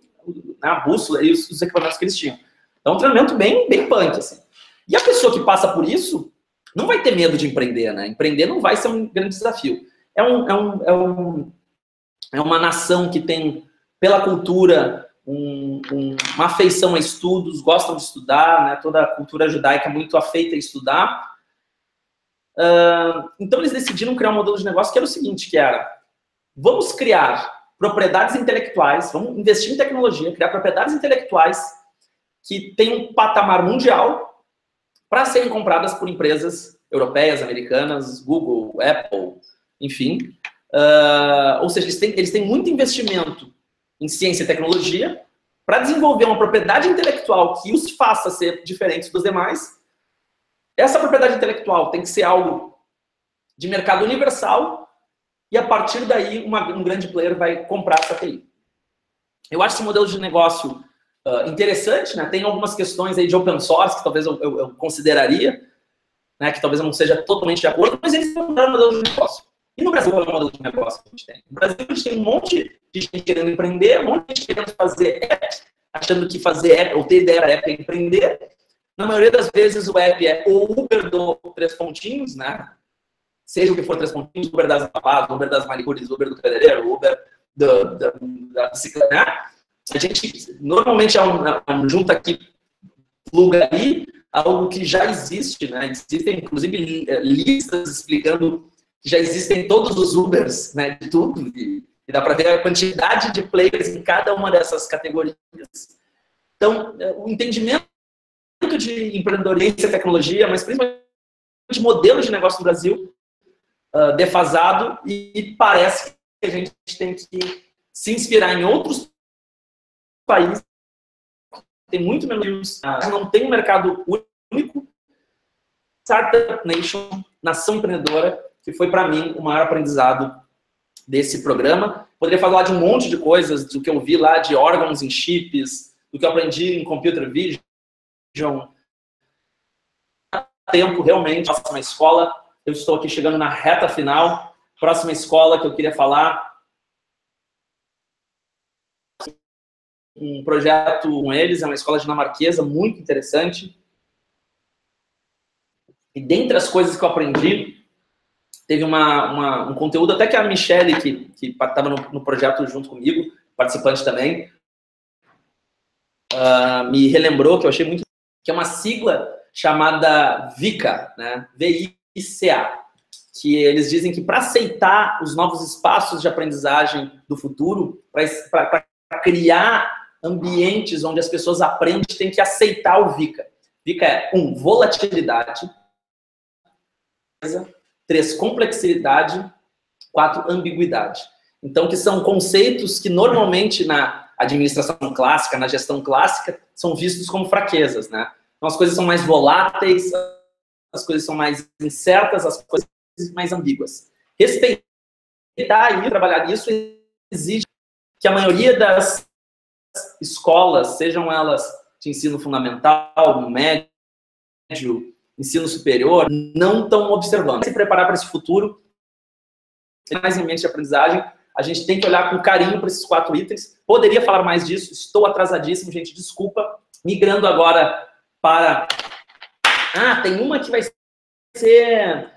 a bússola e os equipamentos que eles tinham. Então, um treinamento bem punk, assim. E a pessoa que passa por isso não vai ter medo de empreender, né? Empreender não vai ser um grande desafio. É uma nação que tem, pela cultura, uma afeição a estudos, gostam de estudar, né? Toda a cultura judaica é muito afeita a estudar. Então, eles decidiram criar um modelo de negócio que era o seguinte, que era, vamos criar propriedades intelectuais, vamos investir em tecnologia, criar propriedades intelectuais que têm um patamar mundial para serem compradas por empresas europeias, americanas, Google, Apple, enfim. Ou seja, eles têm muito investimento em ciência e tecnologia para desenvolver uma propriedade intelectual que os faça ser diferentes dos demais. Essa propriedade intelectual tem que ser algo de mercado universal e, a partir daí, um grande player vai comprar essa TI. Eu acho esse modelo de negócio interessante, né? Tem algumas questões aí de open source que talvez eu consideraria, né? Que talvez eu não seja totalmente de acordo, mas eles têm um modelo de negócio. E no Brasil, qual é o modelo de negócio que a gente tem? No Brasil, a gente tem um monte de gente querendo empreender, um monte de gente querendo fazer app, achando que fazer app, ou ter ideia da app é empreender. Na maioria das vezes, o app é o Uber do 3 pontinhos, né? Seja o que for 3 pontinhos, Uber das babás, Uber das manicures, Uber do cabeleireiro, Uber da bicicleta, né? A gente normalmente junta aqui, pluga ali, algo que já existe, né? Existem, inclusive, listas explicando que já existem todos os Ubers, né? De tudo, e dá para ver a quantidade de players em cada uma dessas categorias. Então, o entendimento de empreendedorismo e tecnologia, mas principalmente de modelo de negócio no Brasil, defasado, e parece que a gente tem que se inspirar em outros países, tem muito menos, não tem um mercado único. Startup Nation, nação empreendedora, que foi para mim o maior aprendizado desse programa. Poderia falar de um monte de coisas, do que eu vi lá de órgãos em chips, do que eu aprendi em computer vision. Tempo, realmente, próxima escola, eu estou aqui chegando na reta final. Próxima escola que eu queria falar, um projeto com eles, é uma escola dinamarquesa muito interessante. E dentre as coisas que eu aprendi, teve um conteúdo, até que a Michelle, que estava no projeto junto comigo, participante também, me relembrou, que eu achei muito, que é uma sigla chamada VICA, né? V-I-C-A, que eles dizem que para aceitar os novos espaços de aprendizagem do futuro, para criar ambientes onde as pessoas aprendem, tem que aceitar o VICA. VICA é 1, volatilidade, 3, complexidade, 4, ambiguidade. Então, que são conceitos que normalmente na administração clássica, na gestão clássica, são vistos como fraquezas, né? Então, as coisas são mais voláteis, as coisas são mais incertas, as coisas mais ambíguas. Respeitar e trabalhar isso exige que a maioria das escolas, sejam elas de ensino fundamental, médio, ensino superior, não estão observando. Se preparar para esse futuro, mais em mente de aprendizagem, a gente tem que olhar com carinho para esses 4 itens. Poderia falar mais disso, estou atrasadíssimo, gente, desculpa. Migrando agora para... tem uma que vai ser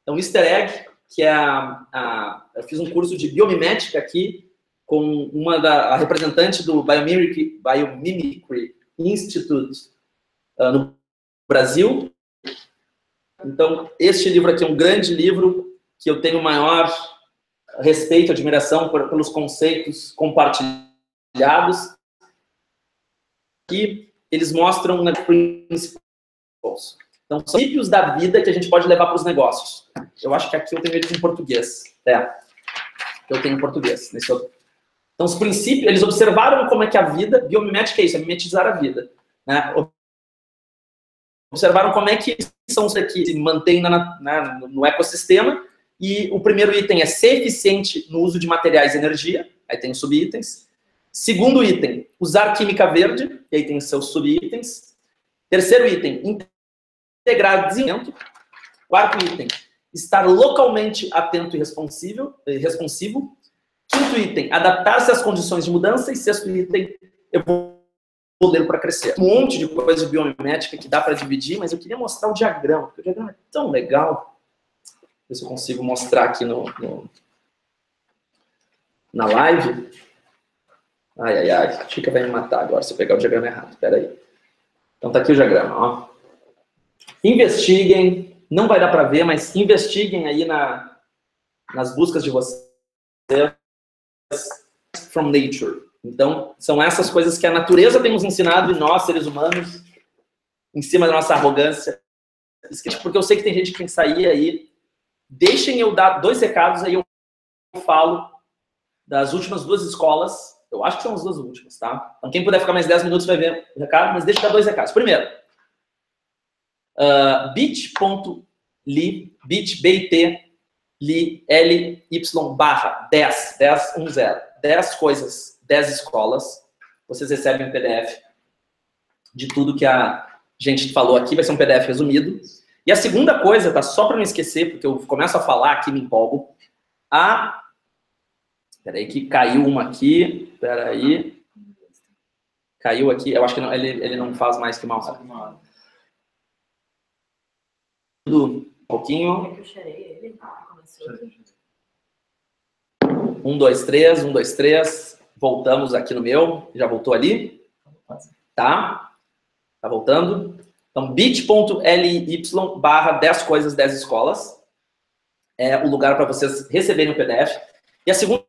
um easter egg, que é eu fiz um curso de biomimética aqui com a representante do Biomimicry Institute no Brasil. Então, este livro aqui é um grande livro que eu tenho maior respeito, admiração pelos conceitos compartilhados. Aqui, eles mostram, né, principais. Então, são princípios da vida que a gente pode levar para os negócios. Eu acho que aqui eu tenho eles em português. Eu tenho em português. Nesse outro. Então, os princípios, eles observaram como é que a vida, biomimética é isso, é mimetizar a vida. Né? Observaram como é que são os que se mantêm no ecossistema. E o primeiro item é ser eficiente no uso de materiais e energia. Aí tem os subitens. Segundo item, usar química verde. E aí tem os seus subitens. Terceiro item, integrar desenvolvimento. Quarto item, estar localmente atento e responsivo. Quinto item, adaptar-se às condições de mudança. E sexto item, poder para crescer. Um monte de coisa de biomimética que dá para dividir, mas eu queria mostrar o diagrama, porque o diagrama é tão legal. Ver se eu consigo mostrar aqui na live. Ai, a Chica vai me matar agora se eu pegar o diagrama errado. Espera aí. Então tá aqui o diagrama, ó. Investiguem, não vai dar para ver, mas investiguem aí nas buscas de vocês. From nature. Então, são essas coisas que a natureza tem nos ensinado e nós, seres humanos, em cima da nossa arrogância. Porque eu sei que tem gente que tem que sair aí. Deixem eu dar 2 recados, aí eu falo das últimas 2 escolas. Eu acho que são as 2 últimas, tá? Então, quem puder ficar mais 10 minutos vai ver o recado, mas deixa eu dar 2 recados. Primeiro, bit.ly, bit.ly, ly/10, 10 coisas, 10 escolas. Vocês recebem um PDF de tudo que a gente falou aqui, vai ser um PDF resumido. E a segunda coisa, tá? Só para não esquecer, porque eu começo a falar aqui, me empolgo. Peraí que caiu uma aqui. Peraí. Caiu aqui. Eu acho que não, ele não faz mais que mal. Um pouquinho. 1, 2, 3, 1, 2, 3. Voltamos aqui no meu. Já voltou ali? Tá? Tá voltando? Então, bit.ly/10 coisas, 10 escolas. É o lugar para vocês receberem o PDF. E a segunda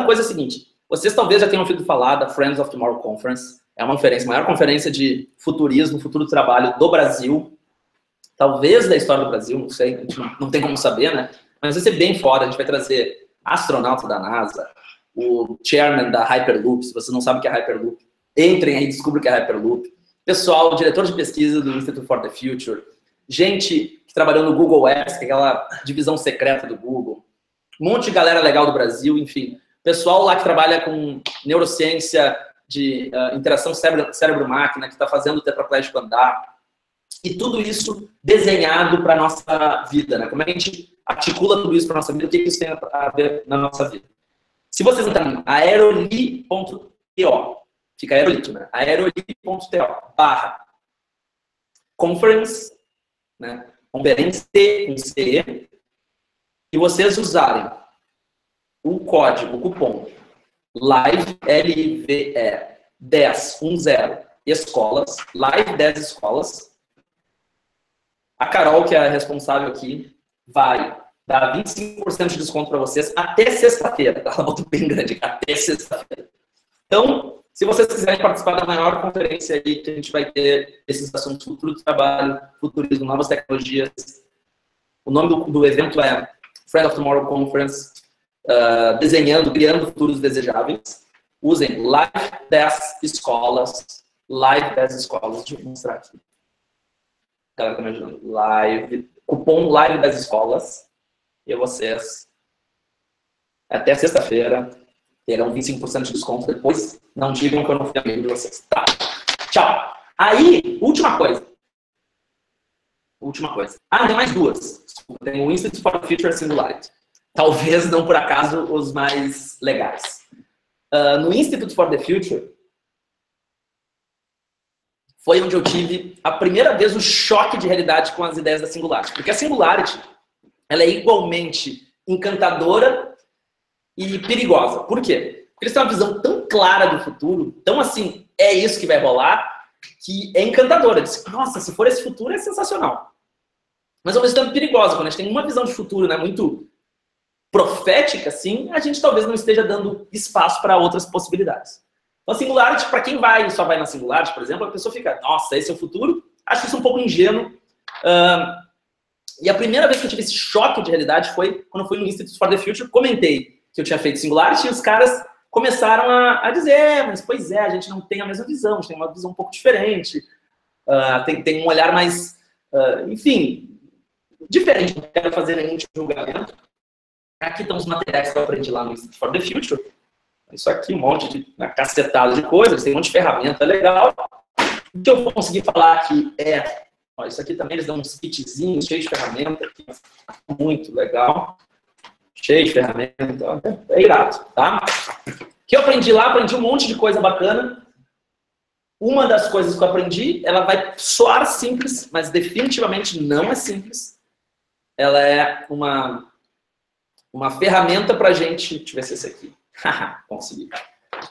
coisa é a seguinte. Vocês talvez já tenham ouvido falar da Friends of Tomorrow Conference. É uma conferência, a maior conferência de futurismo, futuro do trabalho do Brasil. Talvez da história do Brasil, não sei. A gente não tem como saber, né? Mas vai ser bem fora. A gente vai trazer astronauta da NASA, o chairman da Hyperloop. Se você não sabe o que é Hyperloop, entrem aí e descubram o que é Hyperloop. Pessoal, diretor de pesquisa do Institute for the Future, gente que trabalhou no Google Apps, que é aquela divisão secreta do Google, um monte de galera legal do Brasil, enfim. Pessoal lá que trabalha com neurociência de interação cérebro-máquina, que está fazendo o tetraplégico andar. E tudo isso desenhado para a nossa vida, né? Como é que a gente articula tudo isso para a nossa vida, o que isso tem a ver na nossa vida. Se vocês entrarem em aeroli.to, fica aerolito, né? aeroli.to/conference, né? Conferência com C, e vocês usarem o código, o cupom LIVE, L-I-V-E, 10, escolas, LIVE 10 escolas, a Carol, que é a responsável aqui, vai dar 25% de desconto para vocês até sexta-feira. Ela botou bem grande, até sexta-feira. Então, se vocês quiserem participar da maior conferência aí, que a gente vai ter esses assuntos, futuro do trabalho, futurismo, novas tecnologias. O nome do evento é Friends of Tomorrow Conference, desenhando, criando futuros desejáveis. Usem Live 10 escolas. Live 10 escolas. Deixa eu mostrar aqui. A galera tá me ajudando. Cupom Live 10 escolas. E vocês, até sexta-feira, terão 25% de desconto. Depois, não digam que eu não fui amigo de vocês. Tá. Tchau. Aí, última coisa. Tem mais 2. Tem o Institute for the Future Singularity. Talvez não por acaso os mais legais. No Institute for the Future, foi onde eu tive a primeira vez o choque de realidade com as ideias da Singularity. Porque a Singularity, ela é igualmente encantadora e perigosa. Por quê? Porque eles têm uma visão tão clara do futuro, tão assim, é isso que vai rolar, que é encantadora. Diz, nossa, se for esse futuro é sensacional. Mas ao mesmo tempo perigosa. Quando a gente tem uma visão de futuro, né, muito profética, assim, a gente talvez não esteja dando espaço para outras possibilidades. Então, a Singularity, para quem vai só vai na Singularity, por exemplo, a pessoa fica, nossa, esse é o futuro? Acho isso um pouco ingênuo. E a primeira vez que eu tive esse choque de realidade foi quando eu fui no Institute for the Future, comentei que eu tinha feito Singularity e os caras começaram a dizer, mas pois é, a gente não tem a mesma visão, a gente tem uma visão um pouco diferente, tem um olhar mais, enfim, diferente, não quero fazer nenhum tipo de julgamento. Aqui estão os materiais que eu aprendi lá no Institute for the Future. Isso aqui, um monte de cacetada de coisas, tem um monte de ferramenta legal. O que eu vou conseguir falar aqui é... Ó, isso aqui também eles dão uns kitzinhos cheios de ferramenta. Muito legal. Cheio de ferramenta. É irado, tá? O que eu aprendi lá? Aprendi um monte de coisa bacana. Uma das coisas que eu aprendi, ela vai soar simples, mas definitivamente não é simples. Ela é uma ferramenta pra gente... Deixa eu ver se é esse aqui. Consegui.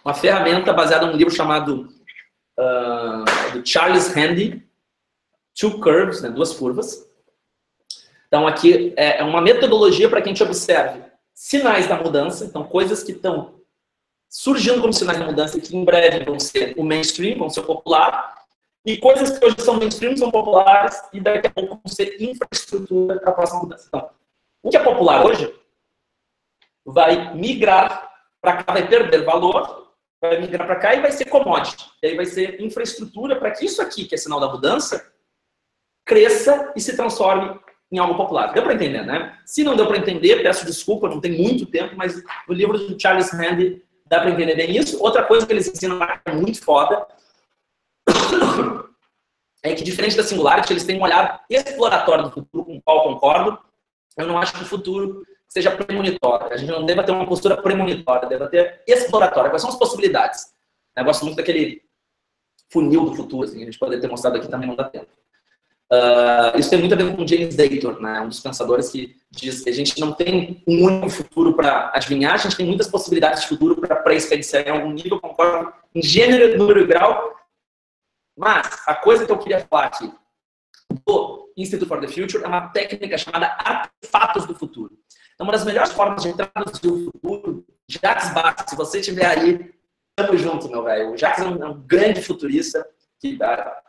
Uma ferramenta baseada num livro chamado do Charles Handy, Two Curves, né, duas curvas. Então aqui é uma metodologia para que a gente observe sinais da mudança, então coisas que estão surgindo como sinais da mudança e que em breve vão ser o mainstream, vão ser o popular, e coisas que hoje são mainstream, são populares e daqui a pouco vão ser infraestrutura para a próxima mudança. Então, o que é popular hoje vai migrar para cá, vai perder valor, vai migrar para cá e vai ser commodity. E aí vai ser infraestrutura para que isso aqui, que é sinal da mudança, cresça e se transforme em algo popular. Deu para entender, né? Se não deu para entender, peço desculpa, não tem muito tempo, mas no livro do Charles Handy dá para entender bem isso. Outra coisa que eles ensinam lá, que é muito foda, é que diferente da Singularity, eles têm um olhar exploratório do futuro, com o qual eu concordo. Eu não acho que o futuro seja premonitório. A gente não deve ter uma postura premonitória, deve ter exploratória. Quais são as possibilidades? Eu gosto muito daquele funil do futuro, assim, a gente poderia ter mostrado aqui, também não dá tempo. Isso tem muito a ver com James Dayton, né? Um dos pensadores que diz que a gente não tem um único futuro para adivinhar, a gente tem muitas possibilidades de futuro para pré-experienciar em algum nível, concordo em gênero, número e grau. Mas a coisa que eu queria falar aqui do Institute for the Future é uma técnica chamada artefatos do futuro. Então, uma das melhores formas de traduzir o futuro, Jacques Bax, se você estiver aí, tamo junto, meu velho. O Jacques é um grande futurista, que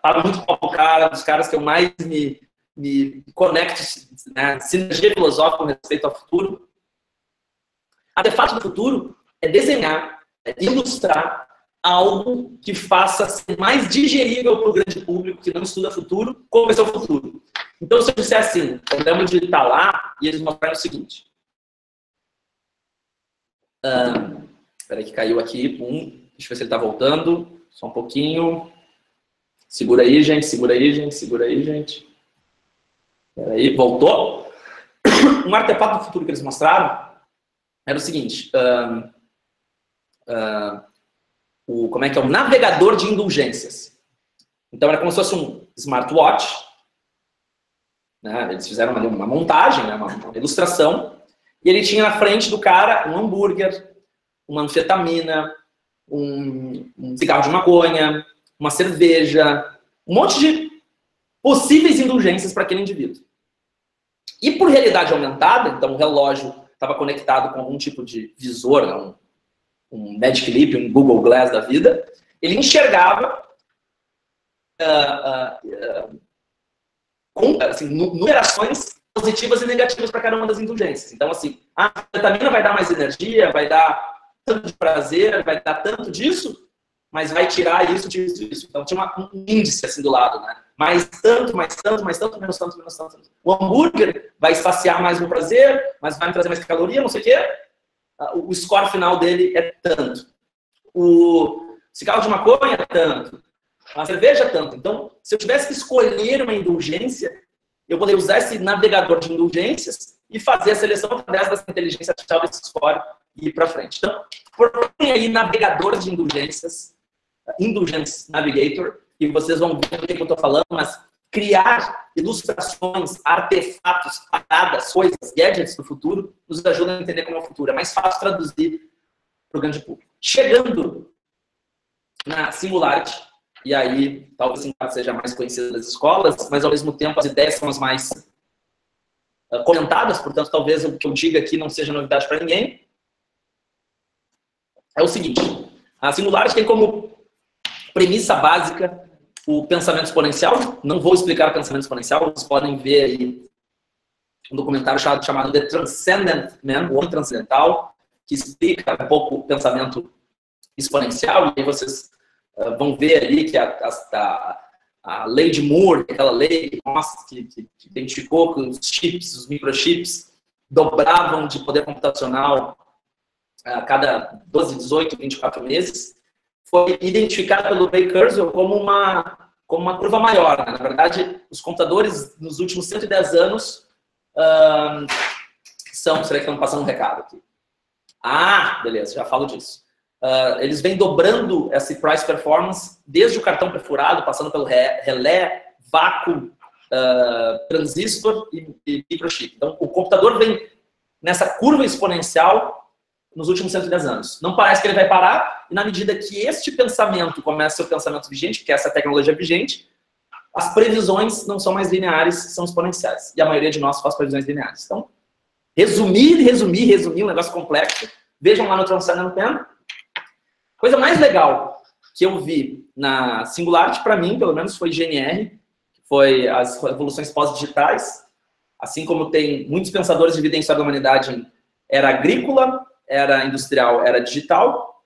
fala muito com o cara, dos caras que eu mais me conecto, né, sinergia filosófica com respeito ao futuro. Artefato do futuro é desenhar, é ilustrar algo que faça ser mais digerível para o grande público que não estuda futuro, como vai ser o futuro. Então, se eu disser assim, eu lembro de estar lá e eles mostraram o seguinte. Espera que caiu aqui. Deixa eu ver se ele está voltando. Só um pouquinho. Segura aí, gente. Segura aí, gente. Segura aí, gente. Espera aí. Voltou. Um artefato do futuro que eles mostraram era o seguinte. Como é que é? Um navegador de indulgências. Então, era como se fosse um smartwatch. Né? Eles fizeram uma montagem, né? uma ilustração. E ele tinha na frente do cara um hambúrguer, uma anfetamina, um cigarro de maconha, uma cerveja, um monte de possíveis indulgências para aquele indivíduo. E por realidade aumentada, então o relógio estava conectado com algum tipo de visor, né? um Magic Leap, um Google Glass da vida, ele enxergava assim, numerações positivas e negativas para cada uma das indulgências. Então, assim, a anfetamina vai dar mais energia, vai dar tanto de prazer, vai dar tanto disso, mas vai tirar isso, disso, isso. Então, tinha um índice assim do lado, né? Mais tanto, mais tanto, mais tanto, menos tanto, menos tanto. O hambúrguer vai saciar mais no prazer, mas vai me trazer mais caloria, não sei o quê. O score final dele é tanto. O cigarro de maconha é tanto. A cerveja é tanto. Então, se eu tivesse que escolher uma indulgência, eu poderia usar esse navegador de indulgências e fazer a seleção através dessa inteligência artificial desse score e ir para frente. Então, procurem aí navegadores de indulgências, Indulgence Navigator, e vocês vão ver do que eu estou falando, mas criar ilustrações, artefatos, paradas, coisas, gadgets do futuro, nos ajuda a entender como é o futuro. É mais fácil traduzir para o grande público. Chegando na Singularity, e aí talvez a Singularity seja mais conhecida das escolas, mas ao mesmo tempo as ideias são as mais comentadas, portanto talvez o que eu diga aqui não seja novidade para ninguém. É o seguinte, A Singularity tem como premissa básica o pensamento exponencial. Não vou explicar o pensamento exponencial, vocês podem ver aí um documentário chamado The Transcendent Man, o Homem Transcendental, que explica um pouco o pensamento exponencial, e aí vocês vão ver ali que a lei de Moore, aquela lei que identificou que os chips, os microchips, dobravam de poder computacional a cada 12, 18, 24 meses, foi identificada pelo Ray Kurzweil como uma curva maior, né? Na verdade, os computadores, nos últimos 110 anos, será que estão passando um recado aqui? Ah, beleza, já falo disso. Eles vêm dobrando esse price performance desde o cartão perfurado, passando pelo relé, vácuo, transistor e microchip. Então, o computador vem nessa curva exponencial nos últimos 110 anos. Não parece que ele vai parar, e na medida que este pensamento começa a ser o pensamento vigente, porque essa tecnologia é vigente, as previsões não são mais lineares, são exponenciais. E a maioria de nós faz previsões lineares. Então, resumir, um negócio complexo. Vejam lá no Transcendent Man. Coisa mais legal que eu vi na Singularity, para mim, pelo menos, foi GNR, que foi as revoluções pós-digitais. Assim como tem muitos pensadores dividem a história da humanidade em era agrícola, era industrial, era digital.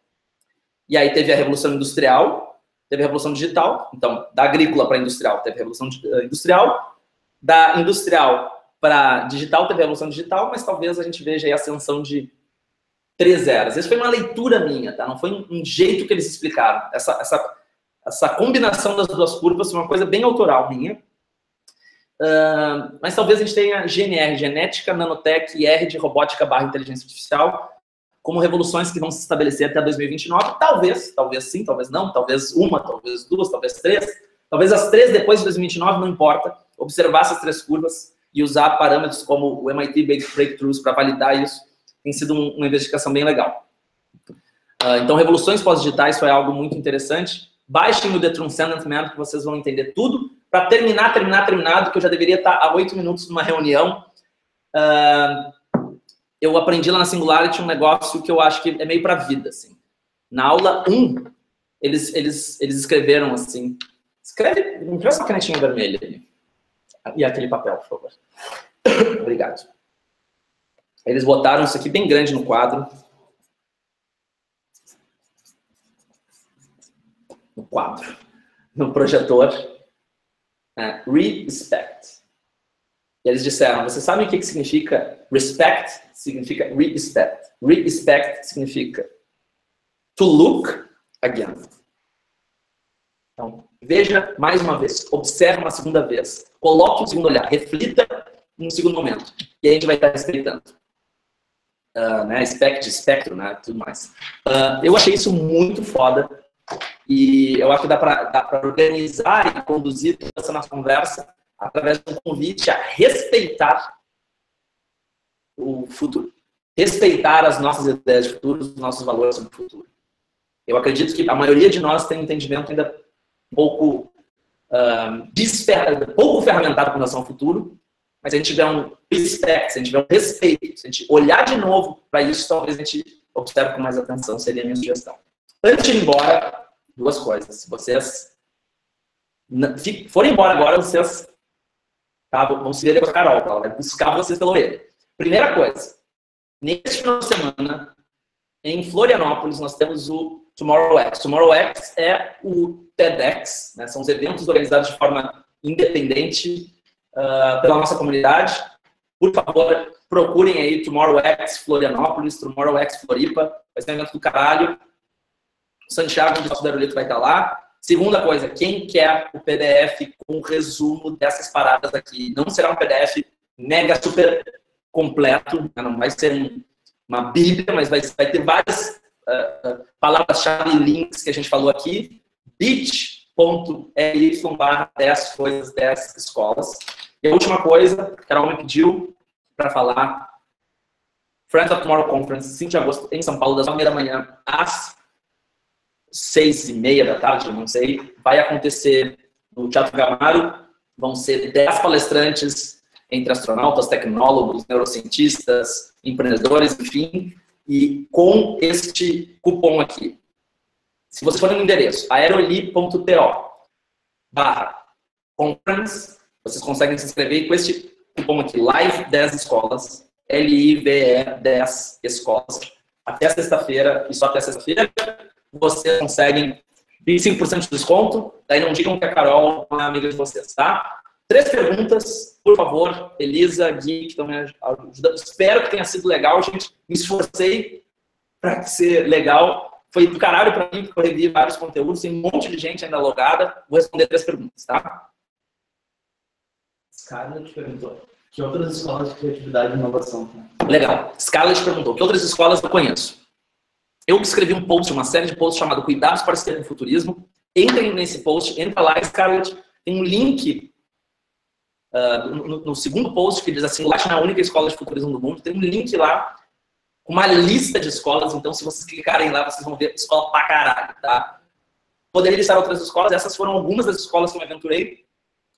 E aí teve a revolução industrial, teve a revolução digital. Então, da agrícola para industrial, teve a revolução industrial. Da industrial para digital, teve a revolução digital, mas talvez a gente veja aí a ascensão de 3 eras. Essa foi uma leitura minha, tá? Não foi um jeito que eles explicaram. Essa combinação das duas curvas foi uma coisa bem autoral minha. Mas talvez a gente tenha GNR, genética, nanotech, e R de robótica / inteligência artificial, como revoluções que vão se estabelecer até 2029. Talvez sim, talvez não, talvez uma, talvez duas, talvez 3. Talvez as 3 depois de 2029, não importa. Observar essas 3 curvas e usar parâmetros como o MIT Breakthroughs para validar isso tem sido uma investigação bem legal. Então, revoluções pós-digitais foi algo muito interessante. Baixem o The Transcendent Man, que vocês vão entender tudo. Para terminado, que eu já deveria estar há 8 minutos numa reunião. Eu aprendi lá na Singularity um negócio que eu acho que é meio para a vida, assim. Na aula 1, eles escreveram assim... Me empresta uma canetinha vermelha ali. E aquele papel, por favor. Obrigado. Eles botaram isso aqui bem grande no quadro. No projetor. Respect. E eles disseram, você sabe o que significa respect? Significa respect. Respect significa to look again. Então, veja mais uma vez, observe uma segunda vez, coloque um segundo olhar, reflita um segundo momento. E aí a gente vai estar respeitando. Espectro, né? Tudo mais. Eu achei isso muito foda. E eu acho que dá para organizar e conduzir toda essa nossa conversa através de um convite a respeitar o futuro. Respeitar as nossas ideias de futuro, os nossos valores sobre o futuro. Eu acredito que a maioria de nós tem um entendimento ainda pouco ferramentado com relação ao futuro, mas se a gente tiver um respect, se a gente tiver um respeito, se a gente olhar de novo para isso, talvez a gente observe com mais atenção, seria a minha sugestão. Antes de ir embora, 2 coisas. Se vocês forem embora agora, vocês vão se ver com a Carol, ela vai buscar vocês pela orelha. Primeira coisa, neste final de semana, em Florianópolis, nós temos o TomorrowX. TomorrowX é o TEDx, né? São os eventos organizados de forma independente pela nossa comunidade. Por favor, procurem aí TomorrowX Florianópolis, TomorrowX Floripa, vai ser um evento do caralho. O Santiago do nosso Darulito vai estar lá. Segunda coisa, quem quer o PDF com o resumo dessas paradas aqui? Não será um PDF mega super completo, não vai ser uma bíblia, mas vai ter várias palavras-chave e links que a gente falou aqui. bit.ly/10 coisas, 10 escolas. E a última coisa, a Carol me pediu para falar, Friends of Tomorrow Conference, 5 de agosto, em São Paulo, das 9h da manhã às 6h30 da tarde, não sei, vai acontecer no Teatro Gamaro. Vão ser 10 palestrantes entre astronautas, tecnólogos, neurocientistas, empreendedores, enfim, e com este cupom aqui, Se vocês forem no endereço aeroli.to/conference, vocês conseguem se inscrever com este cupom aqui, Live 10 Escolas, LIVE 10 Escolas, até sexta-feira, e só até sexta-feira, vocês conseguem 25% de desconto, daí não digam que a Carol é amiga de vocês, tá? 3 perguntas, por favor, Elisa, Gui, que estão me ajudando. Espero que tenha sido legal, gente. Me esforcei para ser legal. Foi do caralho para mim, porque eu revi vários conteúdos, tem um monte de gente ainda logada. Vou responder 3 perguntas, tá? Scarlett perguntou, que outras escolas de criatividade e inovação tem? Legal. Scarlett perguntou, que outras escolas eu conheço? Eu escrevi um post, uma série de posts chamado Cuidados para Ser no Futurismo. Entrem nesse post, entra lá, Scarlett, tem um link no segundo post que diz assim, o Lattes não é a única escola de futurismo do mundo, tem um link lá com uma lista de escolas, então se vocês clicarem lá, vocês vão ver escola pra caralho, tá? Poderia listar outras escolas, essas foram algumas das escolas que eu me aventurei,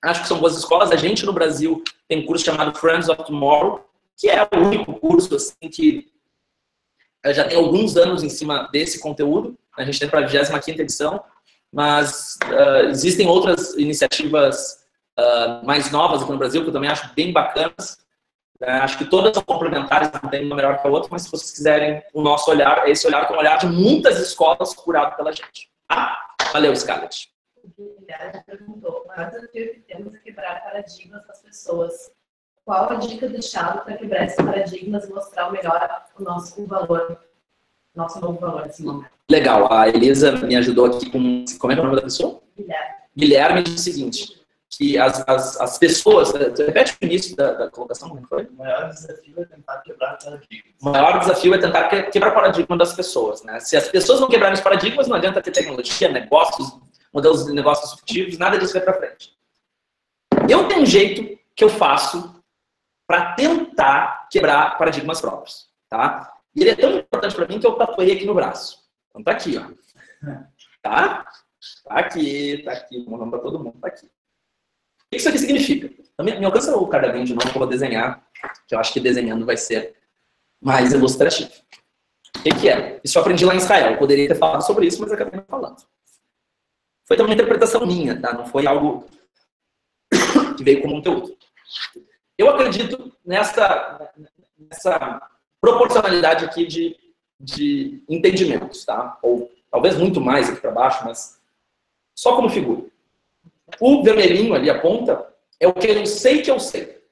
acho que são boas escolas. A gente no Brasil tem um curso chamado Friends of Tomorrow, que é o único curso assim, que já tem alguns anos em cima desse conteúdo, a gente tem para a 25ª edição, mas existem outras iniciativas mais novas aqui no Brasil, que eu também acho bem bacanas. Acho que todas são complementares, não tem uma melhor que a outra, mas se vocês quiserem o nosso olhar, esse olhar que é um olhar de muitas escolas curado pela gente. Ah, valeu, Scarlett. O Guilherme perguntou, o maior desafio que temos é quebrar paradigmas das pessoas. Qual a dica do chave para quebrar esses paradigmas e mostrar o melhor o nosso valor, nosso novo valor nesse momento? Legal, a Elisa me ajudou aqui com... Como é que é o nome da pessoa? Guilherme. Guilherme diz o seguinte, que as pessoas... Repete o início da colocação, como foi? O maior desafio é tentar quebrar paradigmas. O maior desafio é tentar quebrar o paradigma das pessoas, né? Se as pessoas não quebrarem os paradigmas, não adianta ter tecnologia, negócios, modelos de negócios disruptivos, nada disso vai para frente. Eu tenho um jeito que eu faço para tentar quebrar paradigmas próprios, tá? E ele é tão importante para mim que eu tatuei aqui no braço. Então tá aqui, ó. Tá? Tá aqui, vou mandar para todo mundo, tá aqui. O que isso aqui significa? Me alcança o caderninho de novo que eu vou desenhar, que eu acho que desenhando vai ser mais ilustrativo. O que é? Isso eu aprendi lá em Israel. Eu poderia ter falado sobre isso, mas acabei não falando. Foi também uma interpretação minha, tá? Não foi algo que veio como conteúdo. Eu acredito nessa proporcionalidade aqui de entendimentos, tá? Ou talvez muito mais aqui para baixo, mas só como figura. O vermelhinho ali, a ponta, é o que eu sei que eu sei.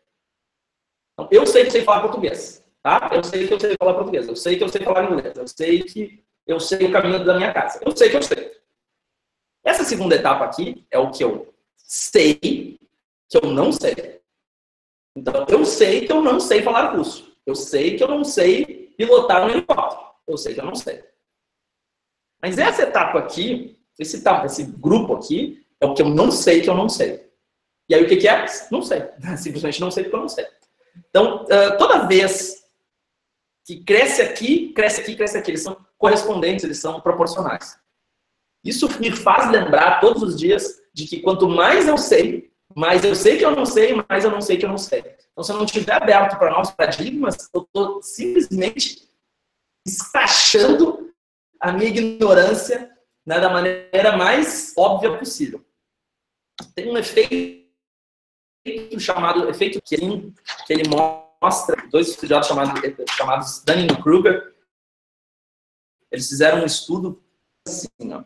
Então, eu sei que eu sei falar português, tá? Eu sei que eu sei falar português, eu sei que eu sei falar inglês, eu sei que eu sei o caminho da minha casa. Eu sei que eu sei. Essa segunda etapa aqui é o que eu sei que eu não sei. Então, eu sei que eu não sei falar russo. Eu sei que eu não sei pilotar um helicóptero. Eu sei que eu não sei. Mas essa etapa aqui, esse grupo aqui, é o que eu não sei que eu não sei. E aí o que é? Não sei. Simplesmente não sei porque eu não sei. Então, toda vez que cresce aqui, cresce aqui, cresce aqui, eles são correspondentes, eles são proporcionais. Isso me faz lembrar todos os dias de que quanto mais eu sei que eu não sei, mais eu não sei que eu não sei. Então, se eu não estiver aberto para novos paradigmas, eu estou simplesmente escrachando a minha ignorância, né, da maneira mais óbvia possível. Tem um efeito chamado efeito que ele mostra, 2 estudiosos chamados Dunning-Kruger, eles fizeram um estudo assim, ó.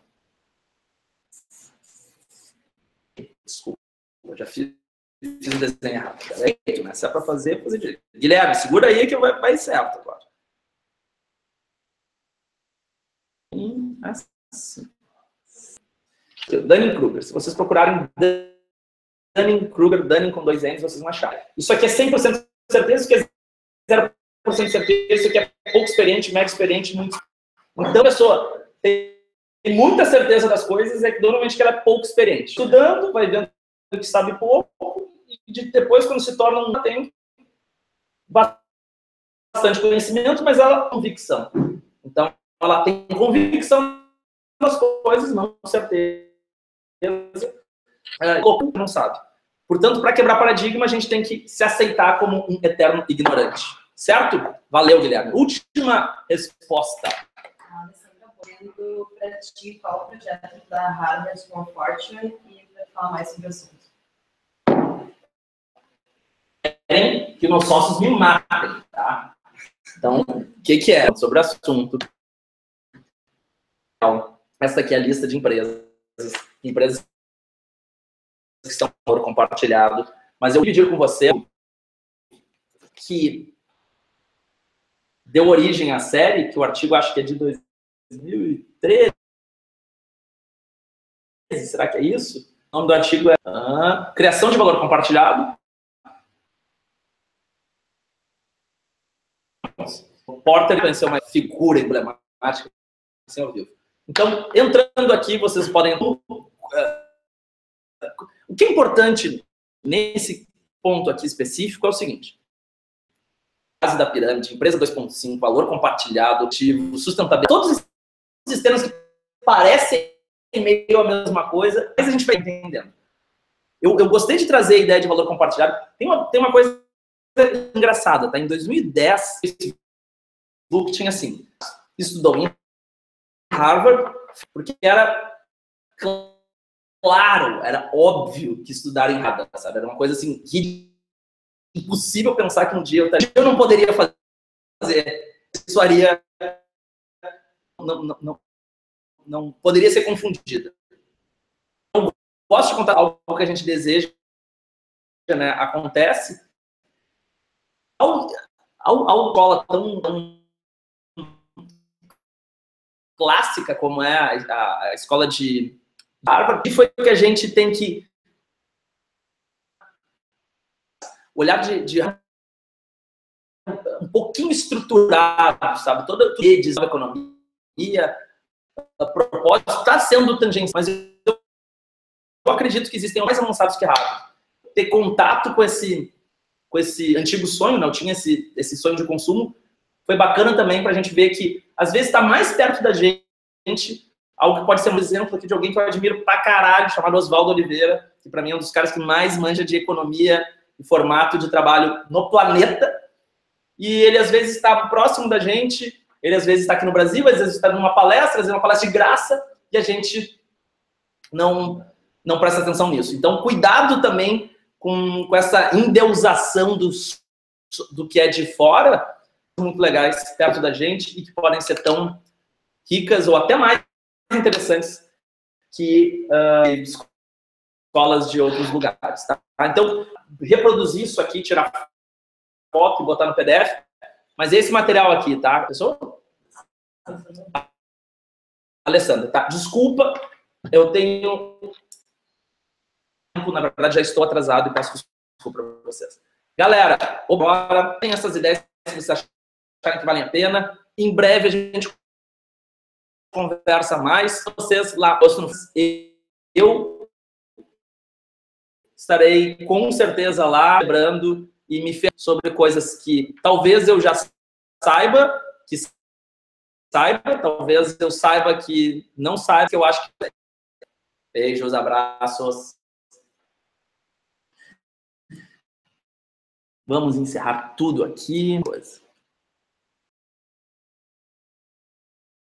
Desculpa, eu já fiz um desenho errado. Peraí, né? Se é para fazer direito. Guilherme, segura aí que vai certo agora. Assim. Dunning-Kruger. Se vocês procurarem Dunning-Kruger, Dunning com 2 N's, vocês vão achar. Isso aqui é 100% certeza, isso aqui é 0% certeza, isso aqui é pouco experiente, médio experiente, muito. Então, a pessoa tem muita certeza das coisas, é que normalmente que ela é pouco experiente. Estudando, vai vendo que sabe pouco, e depois, quando se torna ela tem bastante conhecimento, mas ela tem convicção. Então, ela tem convicção das coisas, não certeza, não sabe. Portanto, para quebrar paradigma, a gente tem que se aceitar como um eterno ignorante. Certo? Valeu, Guilherme. Última resposta. A Alessandra Vendo para ti qual o projeto da Harvard com a Fortune e para falar mais sobre o assunto. Querem que meus sócios me matem, tá? Então, o que é? Sobre o assunto. Então, essa aqui é a lista de empresas que estão no valor compartilhado. Mas eu vou dividir com você que deu origem à série, que o artigo acho que é de 2013. Será que é isso? O nome do artigo é Criação de Valor Compartilhado. O Porter conheceu uma figura emblemática assim, ao vivo. Então, entrando aqui, vocês podem... O que é importante nesse ponto aqui específico é o seguinte. Base da pirâmide, empresa 2.5, valor compartilhado, ativo, sustentabilidade. Todos esses termos que parecem meio a mesma coisa, mas a gente vai entendendo. Eu gostei de trazer a ideia de valor compartilhado. Tem uma coisa engraçada, tá? Em 2010, o Facebook tinha assim, estudou em Harvard, porque era claro, era óbvio que estudar em Harvard, sabe? Era uma coisa assim, impossível pensar que um dia eu não poderia fazer. Isso faria... Não poderia ser confundida. Eu gosto de contar algo que a gente deseja, né? Acontece. Ao escola tão clássica como é a escola de Harvard, que foi que a gente tem que olhar de um pouquinho estruturado, sabe? Toda a rede, a economia, a propósito, está sendo tangente, mas eu acredito que existem mais avançados que Harvard. Ter contato com esse antigo sonho, não tinha esse sonho de consumo, foi bacana também para a gente ver que, às vezes, está mais perto da gente, algo que pode ser um exemplo aqui de alguém que eu admiro pra caralho, chamado Oswaldo Oliveira, que para mim é um dos caras que mais manja de economia e formato de trabalho no planeta, e ele, às vezes, está próximo da gente, ele, às vezes, está aqui no Brasil, às vezes está numa palestra, às vezes uma palestra de graça, e a gente não presta atenção nisso. Então, cuidado também com essa endeusação do que é de fora, muito legais perto da gente e que podem ser tão ricas ou até mais interessantes que escolas de outros lugares. Tá? Então, reproduzir isso aqui, tirar foto e botar no PDF, mas esse material aqui, tá? Pessoal? Alessandra, tá? Desculpa, eu tenho... Na verdade, já estou atrasado e peço desculpa para vocês. Galera, agora tem essas ideias que vocês acharem que valem a pena. Em breve a gente conversa mais. Vocês lá, eu estarei com certeza lá lembrando e me falando sobre coisas que talvez eu já saiba, talvez eu saiba que não saiba, que eu acho que... Beijos, abraços. Vamos encerrar tudo aqui.